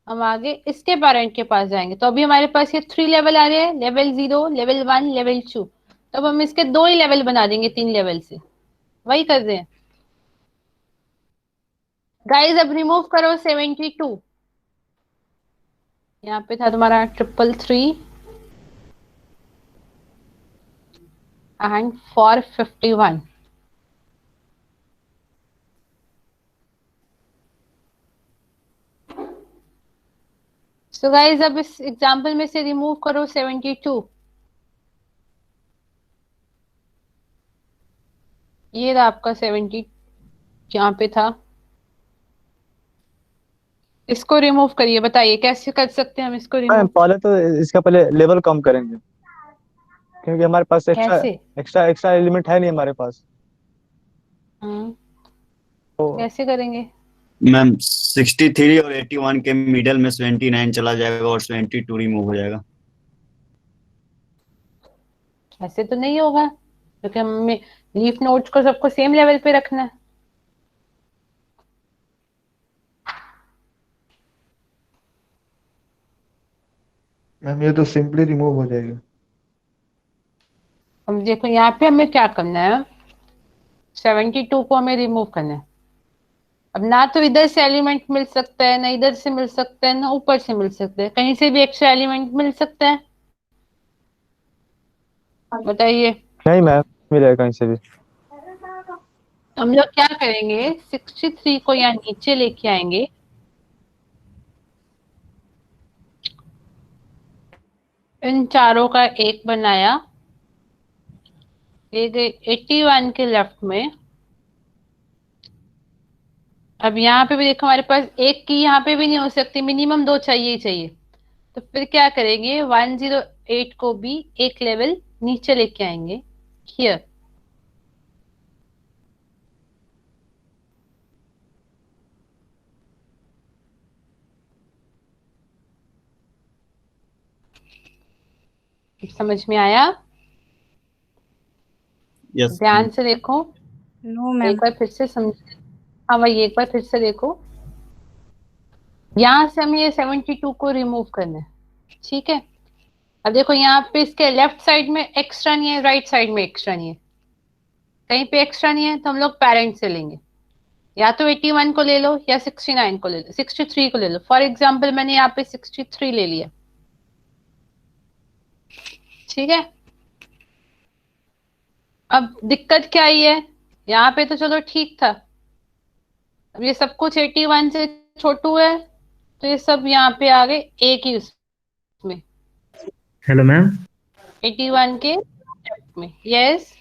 हम आगे इसके पेरेंट के पास जाएंगे, तो अभी हमारे पास ये 3 लेवल आ रहे हैं, लेवल 0, लेवल 1, लेवल 2। तो अब हम इसके 2 ही लेवल बना देंगे 3 लेवल से, वही कर रहे हैं गाइस। अब रिमूव करो 72, यहाँ पे था तुम्हारा 333 एंड 451। सो गाइस अब इस एग्जांपल में से रिमूव करो 72। ये रहा आपका 70 यहाँ पे था, इसको रिमूव करिए। बताइए कैसे कर सकते हैं हम इसको मैम रिमूव, पहले तो इसका पहले लेवल कम करेंगे, क्योंकि हमारे पास एक्स्ट्रा कैसे? एक्स्ट्रा एलिमेंट है नहीं हमारे पास। तो कैसे करेंगे? मैम 63 और 81 के मिडल में 79 चला जाएगा और 72 रिमूव हो जाएगा। ऐसे तो नहीं होगा, क्योंकि हमें लीफ नोड्स को सबको सेम लेवल पे रखना है। मैम ये तो सिंपली रिमूव हो जाएगा। अब देखो यहाँ पे हमें क्या करना है, 72 को हमें रिमूव करना है। अब ना तो इधर से एलिमेंट मिल सकता है, ना इधर से मिल सकता है, ना ऊपर से मिल सकता है, कहीं से भी एक्स्ट्रा एलिमेंट मिल सकता है? बताइए। नहीं मैम, मिलेगा कहीं से भी। हम लोग क्या करेंगे, 63 को यहाँ नीचे लेके आएंगे, इन चारों का एक बनाया, ले गए 81 के लेफ्ट में। अब यहाँ पे भी देखो हमारे पास एक की यहाँ पे भी नहीं हो सकती, मिनिमम 2 चाहिए ही चाहिए। तो फिर क्या करेंगे, 108 को भी एक लेवल नीचे लेके आएंगे हियर। समझ में आया? यस ध्यान से देखो, नो एक मैम। बार फिर से समझ, हाँ वही एक बार फिर से देखो। यहाँ से हमें ये 72 को रिमूव करना है, ठीक है। अब देखो यहाँ पे इसके लेफ्ट साइड में एक्स्ट्रा नहीं है, राइट साइड में एक्स्ट्रा नहीं है, कहीं पे एक्स्ट्रा नहीं है, तो हम लोग पेरेंट से लेंगे। या तो 81 को ले लो या 69 को ले लो, 63 को ले लो। फॉर एग्जाम्पल मैंने यहाँ पे 63 ले लिया, ठीक है। अब दिक्कत क्या आई है, यहाँ पे तो चलो ठीक था, अब ये सब कुछ 81 से छोटू है, तो ये सब यहाँ पे आ गए एक ही उसमें, हेलो मैम। 81 के में। यस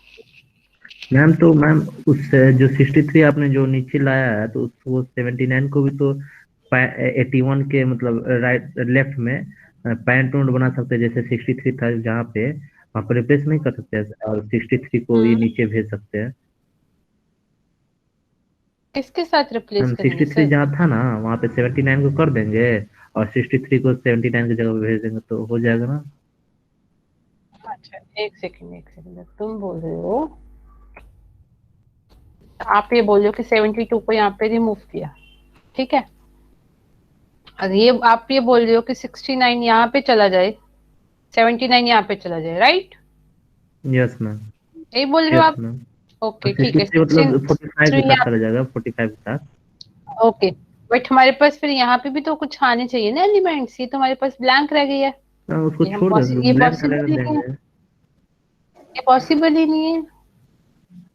मैम तो मैम उस जो 63 आपने जो नीचे लाया है, तो वो 79 को भी तो 81 के मतलब राइट लेफ्ट में पैरेंट नोड बना सकते हैं, जैसे 63 था जहाँ पे, वहाँ पर रिप्लेस नहीं कर सकते हैं, और 63 को ये नीचे भेज सकते हैं। किसके साथ रिप्लेस मैम करेंगे 63 सर? जहाँ था ना, वहाँ पे 79 को कर देंगे और 63 को 79 की जगह पे भेज देंगे, तो हो जाएगा ना। अच्छा एक सेकंड, तुम बोल रहे हो, आप ये बोल रहे हो कि 72 को यहाँ पे रिमूव किया, ठीक है। और ये आप ये बोल रहे हो कि 69 यहाँ पे चला जाए, 79 यहाँ पे चला जाए, राइट? Yes ma'am. यही बोल रहे हो यस आप? मैम। ओके ठीक है, 63 मतलब 45 के 63 साथ चला जाएगा, 45 के साथ। ओके। बट हमारे पास फिर यहाँ पे भी तो कुछ आने चाहिए ना एलिमेंट्स, ये तो हमारे पास ब्लैंक रह गई है। मैम उसको ये हम छोड़ देंगे, ये ब्लैंक पॉसिबल रहने ही नहीं है, देंगे। ये पॉसिबल ही नहीं है।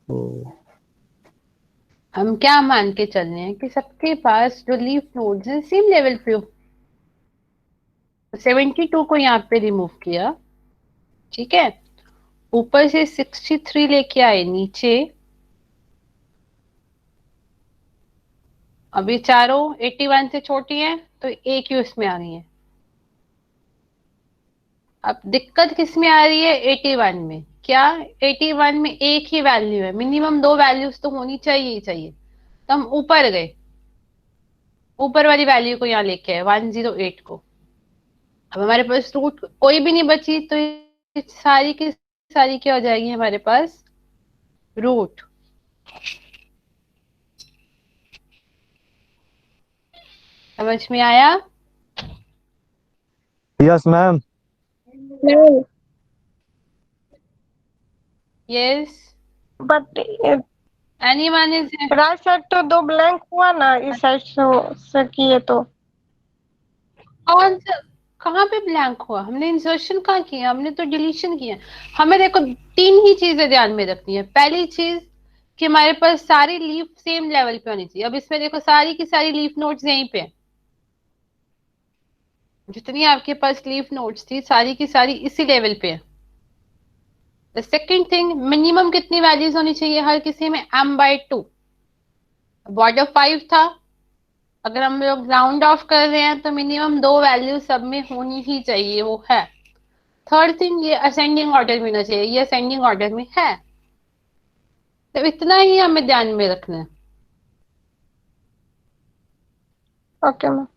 ओ हम क्या मान के चल रहे हैं कि सबके पास जो लीफ नोड्स हैं सेम लेवल पे हो। 72 को यहाँ पे रिमूव किया, ठीक है। ऊपर से 63 लेके आए नीचे, अभी चारों 81 से छोटी हैं, तो एक ही उसमें आ रही है। अब दिक्कत किस में आ रही है? 81 में। क्या 81 में एक ही वैल्यू है? मिनिमम 2 वैल्यूज तो होनी चाहिए ही चाहिए। तो हम ऊपर गए, ऊपर वाली वैल्यू को यहाँ लेके आए 108 को। अब हमारे पास रूट कोई भी नहीं बची, तो ये सारी की सारी क्या हो जाएगी हमारे पास? रूट। समझ में आया? Yes ma'am. Ma'am yes. But anyone is right side तो 2 ब्लैंक हुआ ना, इस साइड से किए तो। कौन सा? कहाँ पे ब्लैंक हुआ? हमने इंसर्शन कहाँ किया? हमने तो डिलीशन किया। हमें देखो 3 ही चीजें ध्यान में रखनी है। पहली चीज कि हमारे पास सारी लीफ सेम लेवल पे होनी चाहिए। अब इसमें देखो सारी की सारी लीफ नोट्स यहीं पे हैं। जितनी आपके पास लीफ नोट्स थी सारी की सारी इसी लेवल पे है। द सेकेंड थिंग, मिनिमम कितनी वैल्यूज होनी चाहिए हर किसी में? m/2। बॉर्डर 5 था, अगर हम लोग राउंड ऑफ कर रहे हैं तो मिनिमम 2 वैल्यू सब में होनी ही चाहिए, वो है। थर्ड थिंग, ये असेंडिंग ऑर्डर में होना चाहिए, ये असेंडिंग ऑर्डर में है। तो इतना ही हमें ध्यान में रखना है। Okay ma'am.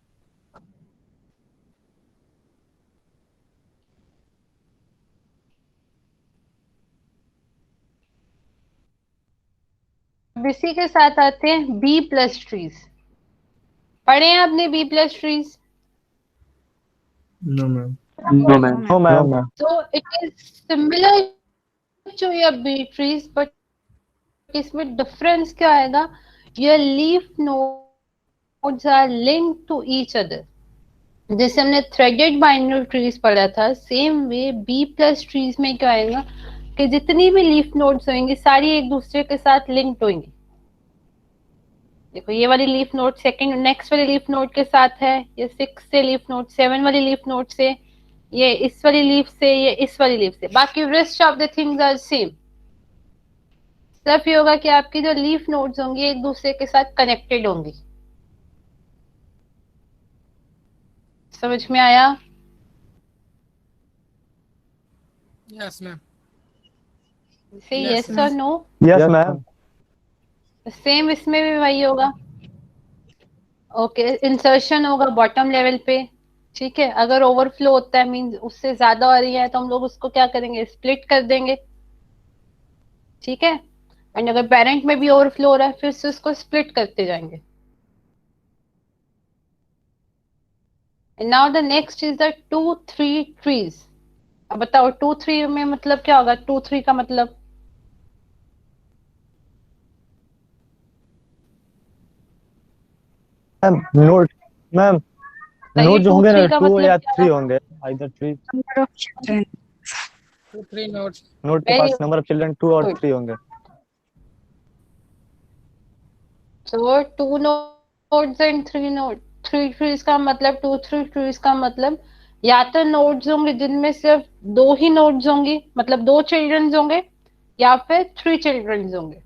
अब इसी के साथ आते हैं बी प्लस ट्रीज। पढ़े हैं आपने B plus trees? No ma'am. No ma'am. No ma'am. So it is similar to your B trees, but इसमें डिफरेंस क्या आएगा? Your leaf nodes are linked to each other. जैसे हमने थ्रेडेड बाइनरी ट्रीज पढ़ा था, same way B plus trees में क्या आएगा कि जितनी भी लीफ नोड्स होंगी सारी एक दूसरे के साथ लिंक्ड होंगी। देखो ये वाली लीफ नोड सेकंड नेक्स्ट वाली लीफ नोड के साथ है, ये 6 से लीफ नोड 7 वाली लीफ नोड से, ये इस वाली लीफ से, ये इस वाली लीफ से। बाकी rest of the things are same. सिर्फ ये होगा कि आपकी जो लीफ नोड्स होंगी एक दूसरे के साथ कनेक्टेड होंगी। समझ में आया? Yes ma'am. से Yes, यस ma'am. और नो? Yes ma'am. सेम इसमें भी वही होगा। ओके, इंसर्शन होगा बॉटम लेवल पे। ठीक है, अगर ओवरफ्लो होता है मींस उससे ज्यादा हो रही है तो हम लोग उसको क्या करेंगे? स्प्लिट कर देंगे। ठीक है, एंड अगर पेरेंट में भी ओवरफ्लो हो रहा है फिर से उसको स्प्लिट करते जाएंगे। And now the next is the 2-3 trees. अब बताओ 2-3 में मतलब क्या होगा? 2-3 का मतलब मैम नोट मैम बताइए, नोट जो होंगे ना 2-3 का 2 मतलब या क्या 3 होगा? होंगे, either 3। Number of children. 2-3 notes. Note के Very pass number of children 2 और good. 3 होंगे। So 2 nodes and 3 nodes, 3 trees का मतलब 2-3 trees का मतलब या तो नोड्स होंगे जिनमें सिर्फ 2 ही नोड्स होंगी, मतलब 2 चिल्ड्रंस होंगे, या फिर 3 चिल्ड्रंस होंगे।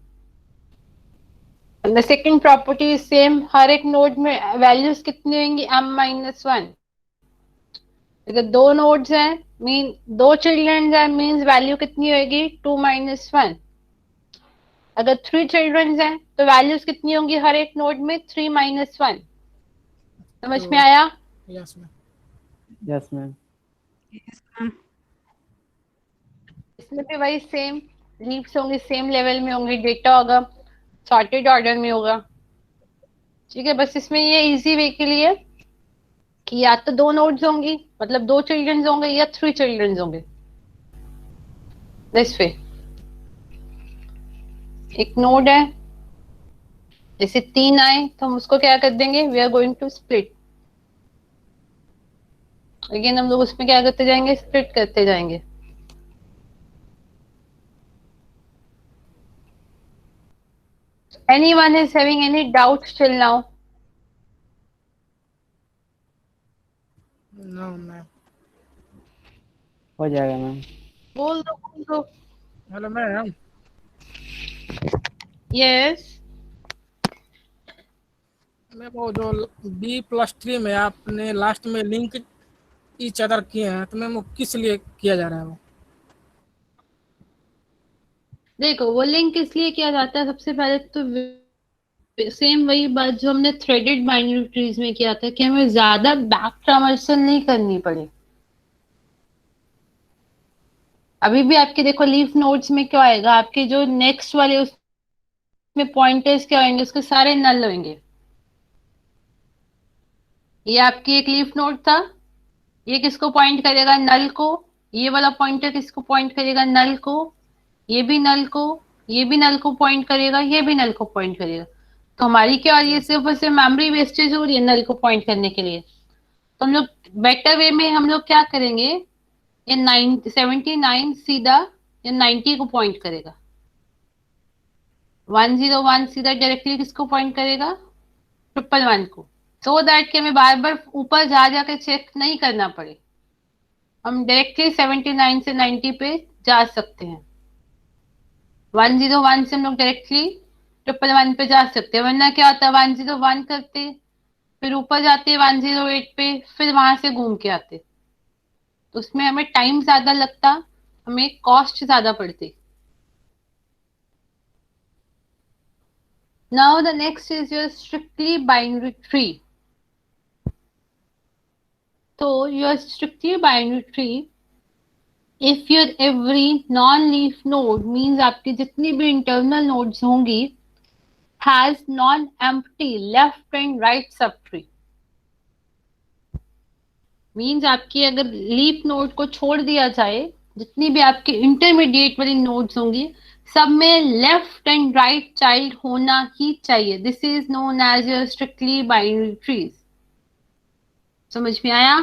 The second property is same, हर एक नोड में वैल्यूज कितनी होंगी? m-1। अगर 2 नोड्स हैं मीन 2 चिल्ड्रंस हैं मीन्स वैल्यू कितनी होगी? 2-1। अगर 3 चिल्ड्रंस हैं तो वैल्यूज कितनी होंगी हर एक नोड में? 3-1। समझ में आया? Yes ma'am. Yes ma'am. इसमें भी वही सेम, लीव्स होंगी सेम लेवल में होंगी, डेटा होगा सॉर्टेड ऑर्डर में होगा। ठीक है, बस इसमें ये इजी वे के लिए कि या तो 2 नोड्स होंगी मतलब 2 चिल्ड्रंस होंगे या 3 चिल्ड्रंस होंगे। दिस वे एक नोड है, जैसे 3 आए तो हम उसको क्या कर देंगे? We are going to split. Again हम लोग उसमें क्या करते जाएंगे? स्प्लिट करते जाएंगे। Anyone is having any doubts till now? No ma'am. हो जाएगा मैम। बोल दो। Hello ma'am. यस। मैं वो जो B+3 में आपने लास्ट में लिंक ईच अदर किए हैं, तो मैम वो किस लिए किया जा रहा है वो? देखो, वो लिंक इसलिए किया जाता है, सबसे पहले तो सेम वही बात जो हमने थ्रेडेड बाइनरी ट्रीज में किया था, कि हमें ज्यादा बैक ट्रांसलेशन नहीं करनी पड़े। अभी भी आपके देखो लीफ नोड्स में क्या आएगा, आपके जो नेक्स्ट वाले उसमें पॉइंटर्स क्या होंगे, उसके सारे नल होंगे। ये आपकी एक लीफ नोड था, ये किसको पॉइंट करेगा, नल को। ये वाला पॉइंटर किसको पॉइंट करेगा, नल को। ये भी नल को, ये भी नल को पॉइंट करेगा, ये भी नल को पॉइंट करेगा। तो हमारी क्या हो रही है, सिर्फ और सिर्फ मेमोरी वेस्टेज हो रही है नल को पॉइंट करने के लिए। तो हम लोग बेटर वे में हम लोग क्या करेंगे, ये 79 सीधा या 90 को पॉइंट करेगा, 101 सीधा डायरेक्टली किसको पॉइंट करेगा, 111 को। सो दैट कि हमें बार बार ऊपर जा जाकर चेक नहीं करना पड़े, हम डायरेक्टली 79 से 90 पे जा सकते हैं। 101 से हम लोग डायरेक्टली 111 पे जा सकते हैं। वरना क्या होता है, 101 करते, फिर ऊपर जाते 108 पे, फिर वहां से घूम के आते, तो उसमें हमें टाइम ज्यादा लगता, हमें कॉस्ट ज्यादा पड़ती। Now the next is your strictly binary tree. तो your strictly binary tree, if your every non leaf node means आपकी जितनी भी इंटरनल नोड्स होंगी has non empty left and right subtree. Means आपकी अगर leaf node को छोड़ दिया जाए, जितनी भी आपकी इंटरमीडिएट वाली नोड्स होंगी सब में लेफ्ट एंड राइट चाइल्ड होना ही चाहिए। This is known as your strictly binary trees. समझ में आया?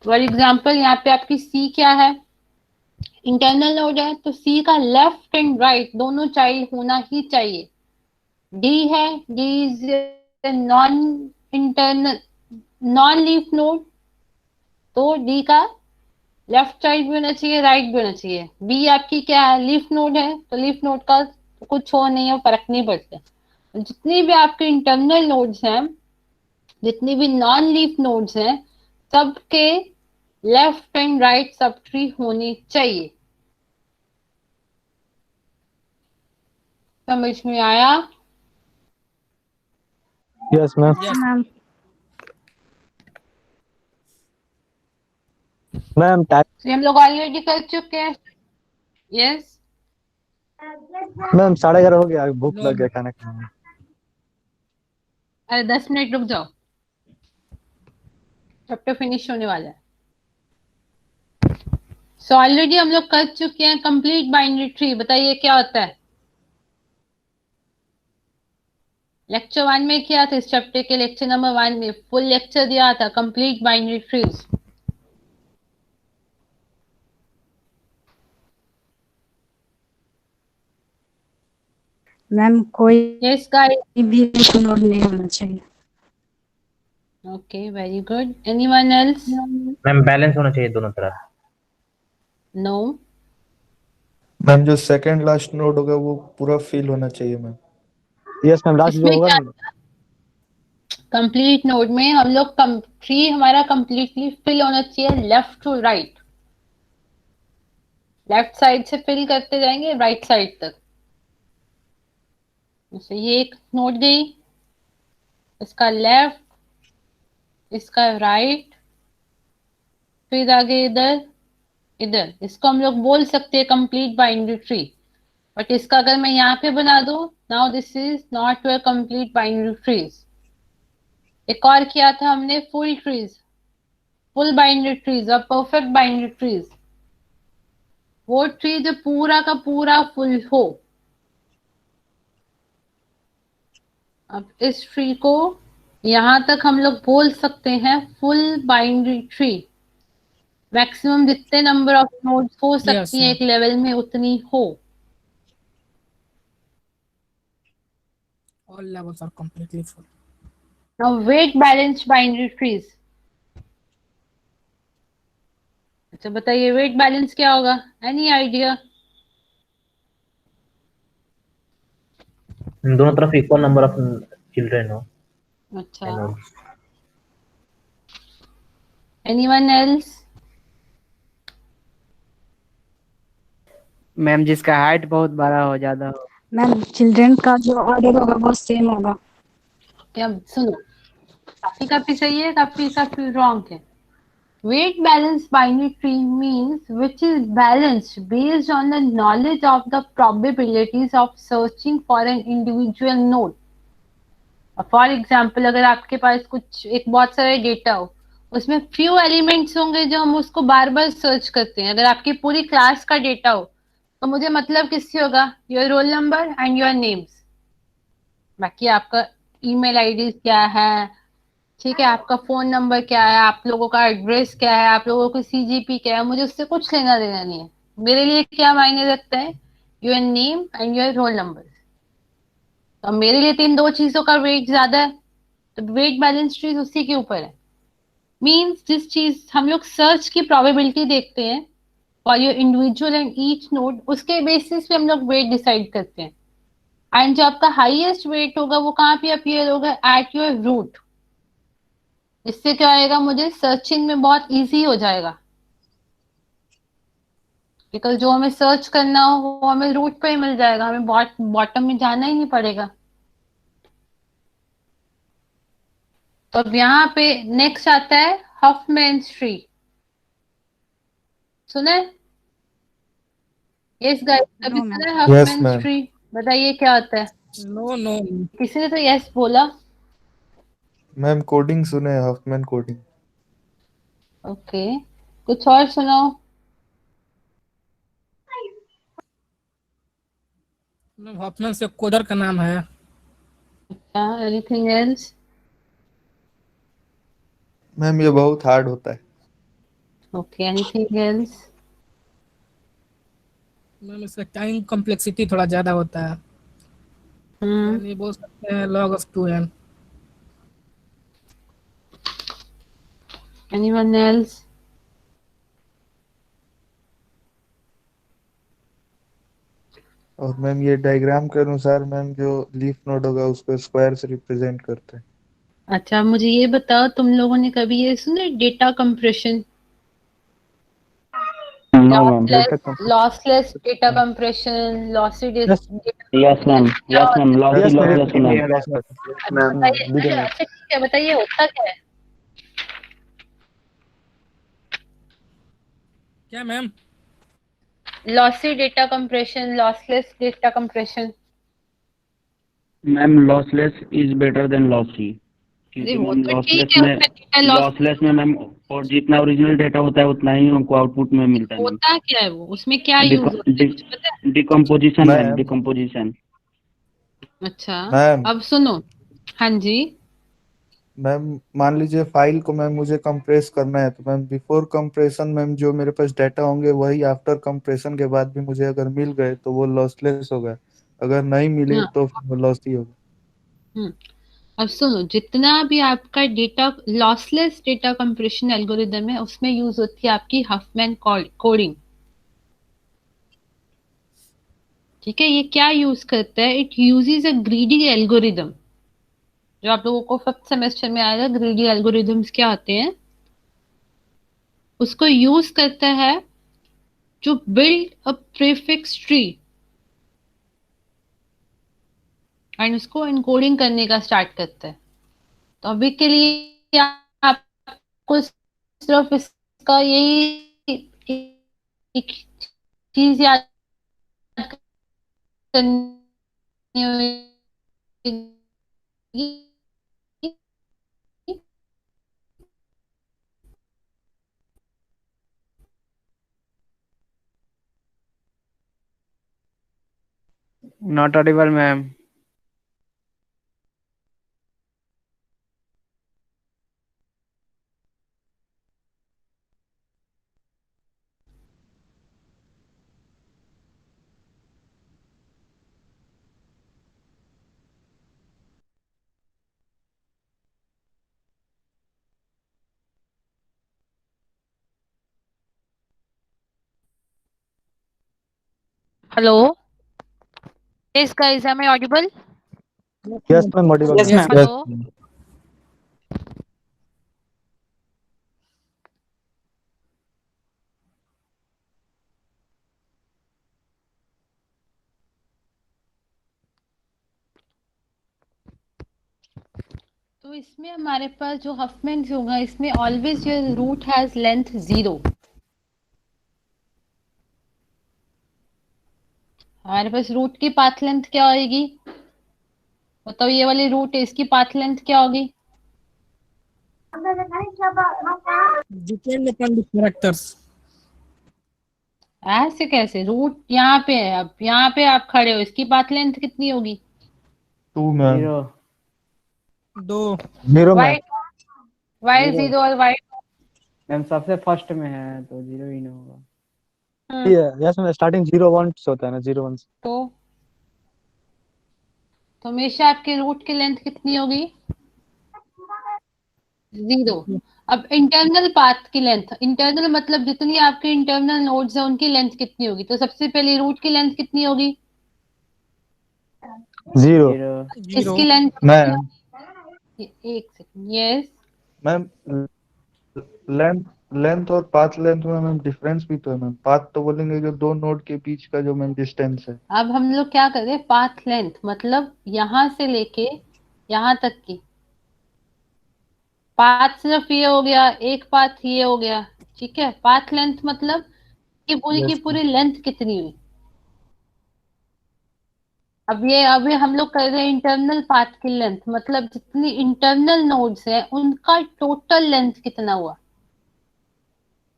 फॉर एग्जाम्पल यहाँ पे आपकी सी क्या है, इंटरनल नोड है, तो सी का लेफ्ट एंड राइट दोनों चाइल्ड होना ही चाहिए। डी है, D is non internal non leaf node, तो डी का लेफ्ट साइड भी होना चाहिए, राइट भी होना चाहिए। बी आपकी क्या है, लीफ नोड है, तो लीफ नोड का तो कुछ हो नहीं है, फर्क नहीं पड़ता। जितनी भी आपके इंटरनल नोड्स हैं, जितनी भी नॉन लीफ नोड्स हैं, सबके left and right sub tree होनी चाहिए। समझ में आया? Yes ma'am. मैम मैम तो हम लोग ऑलरेडी कर चुके हैं। यस मैम 11:30 हो गया, भूख No, लग गया खाना खाने। अरे 10 मिनट रुक जाओ, चैप्टर फिनिश होने वाला है। सो ऑलरेडी हम लोग कर चुके हैं कंप्लीट बाइनरी ट्री। बताइए क्या होता है। लेक्चर 1 में क्या था, इस चैप्टर के लेक्चर नंबर 1 में फुल लेक्चर दिया था कंप्लीट बाइनरी ट्रीज। मैम कोई यस गाइस, भी नोड नहीं होना चाहिए। Okay very good. Anyone else? Ma'am balance होना चाहिए दोनों तरफ। नो। मैम जो सेकंड लास्ट नोड होगा वो पूरा फिल होना चाहिए मैम। यस मैम, लास्ट जो इसमें होगा क्या ना। कंप्लीट नोड में हम लोग ट्री हमारा कंप्लीटली फिल होना चाहिए left to right. Left side से फिल करते जाएंगे राइट साइड तक। जैसे ये एक नोड गई, इसका लेफ्ट, इसका राइट, फिर आगे इधर इधर, इसको हम लोग बोल सकते हैं कंप्लीट बाइनरी ट्री। बट इसका अगर मैं यहाँ पे बना दूं, now this is not your complete binary trees. एक और किया था हमने full trees, full binary trees और परफेक्ट बाइनरी ट्रीज। वो ट्री जो पूरा का पूरा फुल हो। अब इस ट्री को यहां तक हम लोग बोल सकते हैं फुल बाइनरी ट्री। मैक्सिमम जितने नंबर ऑफ नोड्स हो सकती है ma'am. एक लेवल में उतनी हो। All levels are completely full. Now weight balanced binary trees। अच्छा बताइए वेट बैलेंस क्या होगा, एनी आइडिया? दोनों तरफ इक्वल नंबर ऑफ चिल्ड्रेन हो। अच्छा, एनीवन एल्स? मैम जिसका हाइट बहुत बड़ा हो ज्यादा हो। मैम चिल्ड्रन का जो ऑर्डर होगा वो सेम होगा। क्या सुनो, काफी काफी सही है, काफी काफी रॉन्ग है। Weight balance binary tree means which is balanced based on the knowledge of the probabilities of searching for an individual node. For example, अगर आपके पास कुछ एक बहुत सारे डेटा हो, उसमें फ्यू एलिमेंट्स होंगे जो हम उसको बार बार सर्च करते हैं। अगर आपकी पूरी क्लास का डेटा हो तो मुझे मतलब किससे होगा? Your roll number and your names. बाकी आपका ईमेल आईडी क्या है, ठीक है, आपका फोन नंबर क्या है, आप लोगों का एड्रेस क्या है, आप लोगों का सीजीपी क्या है, मुझे उससे कुछ लेना देना नहीं है। मेरे लिए क्या मायने रखता है? Your name and your roll number. तो मेरे लिए तो इन दो चीजों का वेट ज्यादा है, तो वेट बैलेंस ट्रीज उसी के ऊपर है। मींस जिस चीज हम लोग सर्च की प्रोबेबिलिटी देखते हैं for your individual and each node, उसके बेसिस पे हम लोग वेट डिसाइड करते हैं। एंड जो आपका हाईएस्ट वेट होगा वो कहाँ पे अपीयर होगा? At your root. इससे क्या आएगा? मुझे सर्चिंग में बहुत इजी हो जाएगा, बिकॉज जो हमें सर्च करना हो वो हमें रूट पे ही मिल जाएगा, हमें बॉटम में जाना ही नहीं पड़ेगा। तो अब यहाँ पे नेक्स्ट आता है हफमैन्स ट्री। सुना है? यस गाइस, कभी नो मैम। सुना है यस हफमैन्स मैम। ट्री? बताइए क्या होता है। No no. किसी ने तो यस बोला। मैम कोडिंग सुने हैं, हफमैन कोडिंग। ओके, कुछ और सुनाओ। हॉफमैन से कोडर का नाम है। Anything else? मैम ये बहुत हार्ड होता है। Okay, anything else? मैम इसका टाइम कॉम्प्लेक्सिटी थोड़ा ज्यादा होता है। मैम ये बोल सकते हैं log of 2n। Anyone else? और मैम ये डायग्राम के अनुसार मैम जो लीफ नोड होगा उसको स्क्वायर से रिप्रेजेंट करते हैं। अच्छा, मुझे ये बताओ, तुम लोगों ने कभी ये सुना data compression? No ma'am. Lossless data compression, lossy yes yes ma'am, yes ma'am, lossy yes ma'am, lossless सुना है। बताइए। अच्छा ठीक है, बताइए होता क्या है? क्या ma'am? Lossy data compression, lossless data compression. Ma'am lossless is better than lossy, अरे क्योंकि वो मैम तो लॉसलेस ठीक है, में उसमें डेटा लॉस लॉसलेस में मैम और जितना ओरिजिनल डेटा होता है उतना ही हमको आउटपुट में मिलता है मैम। होता क्या है, वो उसमें क्या यूज होता है, कुछ पता है? Decomposition ma'am, ma'am decomposition. अच्छा, मैम अब सुनो। हाँ जी। मैम मान लीजिए फाइल को मैम मुझे कंप्रेस करना है, तो मैम बिफोर कंप्रेशन मैम जो मेरे पास डाटा होंगे वही आफ्टर कंप्रेशन के बाद भी मुझे अगर मिल गए तो वो लॉसलेस होगा, अगर नहीं मिले हाँ। तो फिर वो लॉस ही होगा। हम्म अब सुनो, जितना भी आपका data lossless data compression algorithm है उसमें यूज होती है आपकी हफमैन कोडिंग। ठीक है, ये क्या यूज करता है? It uses a greedy algorithm. जो आप लोगों को फिफ्थ सेमेस्टर में आएगा, ग्रीडी एल्गोरिदम्स क्या होते हैं, उसको यूज करता है जो build a prefix tree and उसको इनकोडिंग करने का स्टार्ट करता है। तो अभी के लिए आपको सिर्फ इसका यही एक चीज याद करनी होगी। Not audible ma'am. Hello, yes guys, am I audible? Yes ma'am, audible Yes, ma'am. ma'am. Hello, तो इसमें हमारे पास जो हफमेंस होगा, इसमें always your root has length 0। हमारे पास रूट की पाथ लेंथ क्या होगी? बताओ, ये वाली रूट है, इसकी पाथ लेंथ क्या होगी? Depend upon the characters. ऐसे कैसे? रूट यहाँ पे है, अब यहाँ पे आप खड़े हो, इसकी पाथ लेंथ कितनी होगी? 2 मैम। 0 दो। 0 मैम। वाई 0 जीरो और वाई मैम सबसे फर्स्ट में है तो 0 ही ना होगा। यस मैम, स्टार्टिंग 0 1 से होता है ना, 0 1 से। तो हमेशा आपके रूट की लेंथ कितनी होगी? 0। अब इंटरनल पाथ की लेंथ, इंटरनल मतलब जितनी आपके इंटरनल नोड्स है उनकी लेंथ कितनी होगी? तो सबसे पहले रूट की लेंथ कितनी होगी? 0 इसकी लेंथ मैम एक second, yes. Ma'am length length और पाथ लेंथ में मैम डिफरेंस भी तो है मैम। पाथ तो बोलेंगे जो दो नोड के बीच का जो मैम डिस्टेंस है। अब हम लोग क्या कर रहे हैं? पाथ लेंथ मतलब यहाँ से लेके यहाँ तक की पाथ, सिर्फ ये हो गया एक पाथ, ये हो गया, ठीक है। पाथ लेंथ मतलब कि पूरी की यस पूरी लेंथ कितनी हुई। अब ये हम लोग कर रहे हैं इंटरनल पाथ की लेंथ, मतलब जितनी इंटरनल नोड्स है उनका टोटल लेंथ कितना हुआ,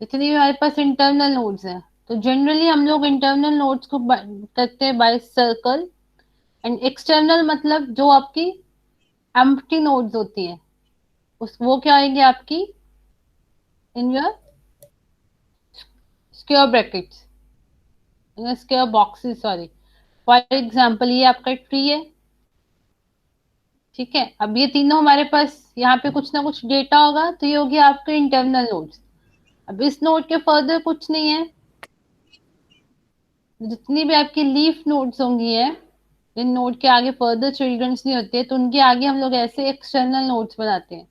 जितनी भी हमारे पास इंटरनल नोड्स है। तो जनरली हम लोग इंटरनल नोड्स को करते हैं बाय सर्कल, एंड एक्सटर्नल मतलब जो आपकी एम्प्टी नोड्स होती है उस वो क्या आएंगे आपकी in your square brackets, in square boxes, sorry. For example ये आपका ट्री है, ठीक है। अब ये तीनों हमारे पास यहाँ पे कुछ ना कुछ डेटा होगा, तो ये हो गया आपके इंटरनल नोड्स। अब इस नोड के फर्दर कुछ नहीं है, जितनी भी आपकी लीफ नोड्स होंगी है, इन नोड के आगे फर्दर चिल्ड्रंस नहीं होते, तो उनके आगे हम लोग ऐसे एक्सटर्नल नोड्स बनाते हैं।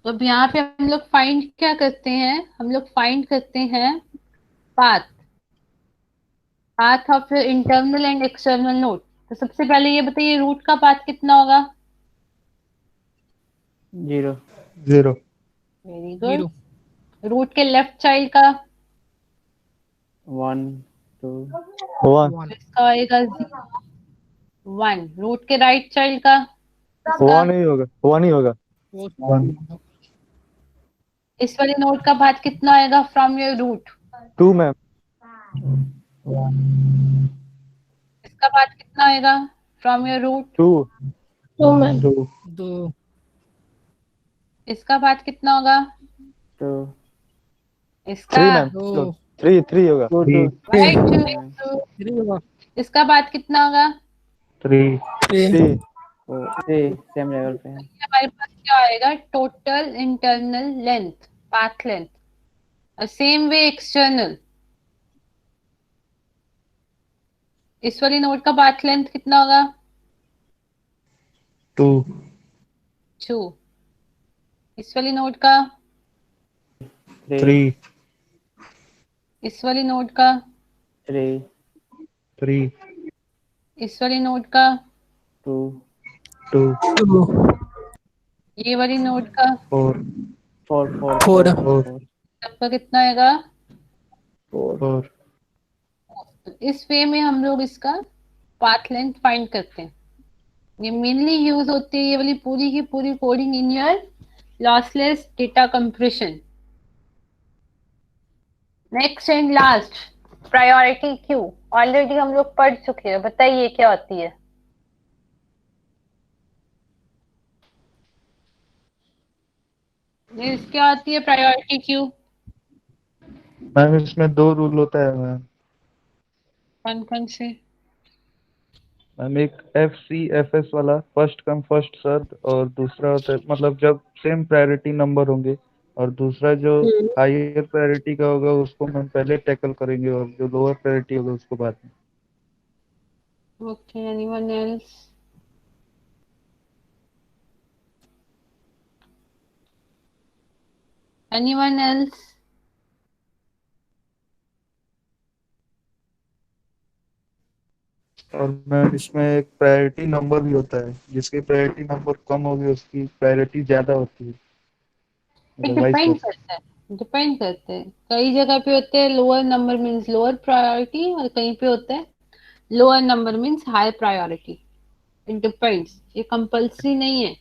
तो अब यहाँ पे हम लोग फाइंड क्या करते हैं? हम लोग फाइंड करते हैं path, path of internal and external node. तो सबसे पहले ये बताइए, रूट का पाथ कितना होगा? 0 0 वेरी गुड। रूट के लेफ्ट चाइल्ड का? 1 2 1 इसका आएगा 1। रूट के राइट चाइल्ड का? 1 ही होगा, 1 ही होगा। 1 इस वाले नोड का पाथ कितना आएगा फ्रॉम योर रूट? 2 मैम। इसका पाथ कितना आएगा फ्रॉम योर रूट? 2 2 दो। इसका पाथ कितना होगा? 2 इसका 3 मैम। दो। 3 होगा। 2 2 राइट। इसका पाथ कितना होगा? 3 3 सेम लेवल पे है। हमारे पास क्या आएगा? Total internal length, path length. और सेम वे एक्सटर्नल, इस वाली नोड का पाथ लेंथ कितना होगा? 2 2। इस वाली नोड का? 3 इस वाली नोड का? 3 3 इस वाली नोड का? 2 2 ये वाली नोड का? 4 4 4 4 सबका कितना आएगा? 4 तो इस वे में हम लोग इसका पाथ लेंथ फाइंड करते हैं। ये मेनली यूज होती है ये वाली पूरी की पूरी coding in your lossless data compression. Next and last, priority queue. Already हम लोग पढ़ चुके हैं, बताइए क्या होती है? क्या होती है प्रायोरिटी क्यू? मैम इसमें 2 रूल होता है मैम। कौन कौन से? मैम एक FCFS वाला, फर्स्ट कम फर्स्ट सर्व, और दूसरा होता है मतलब जब सेम प्रायोरिटी नंबर होंगे, और दूसरा जो हायर प्रायोरिटी का होगा उसको हम पहले टैकल करेंगे और जो लोअर प्रायोरिटी होगा उसको बाद में। Okay, anyone else? Anyone else? और मैम इसमें एक प्रायोरिटी नंबर भी होता है, जिसकी प्रायोरिटी नंबर कम होगी उसकी प्रायोरिटी ज्यादा होती है, मतलब वाइस डिपेंड वर्सा। करता है, डिपेंड करते हैं। कई जगह पे होते हैं lower number means lower priority, और कहीं पे होता है lower number means high priority. It depends, ये कंपल्सरी नहीं है।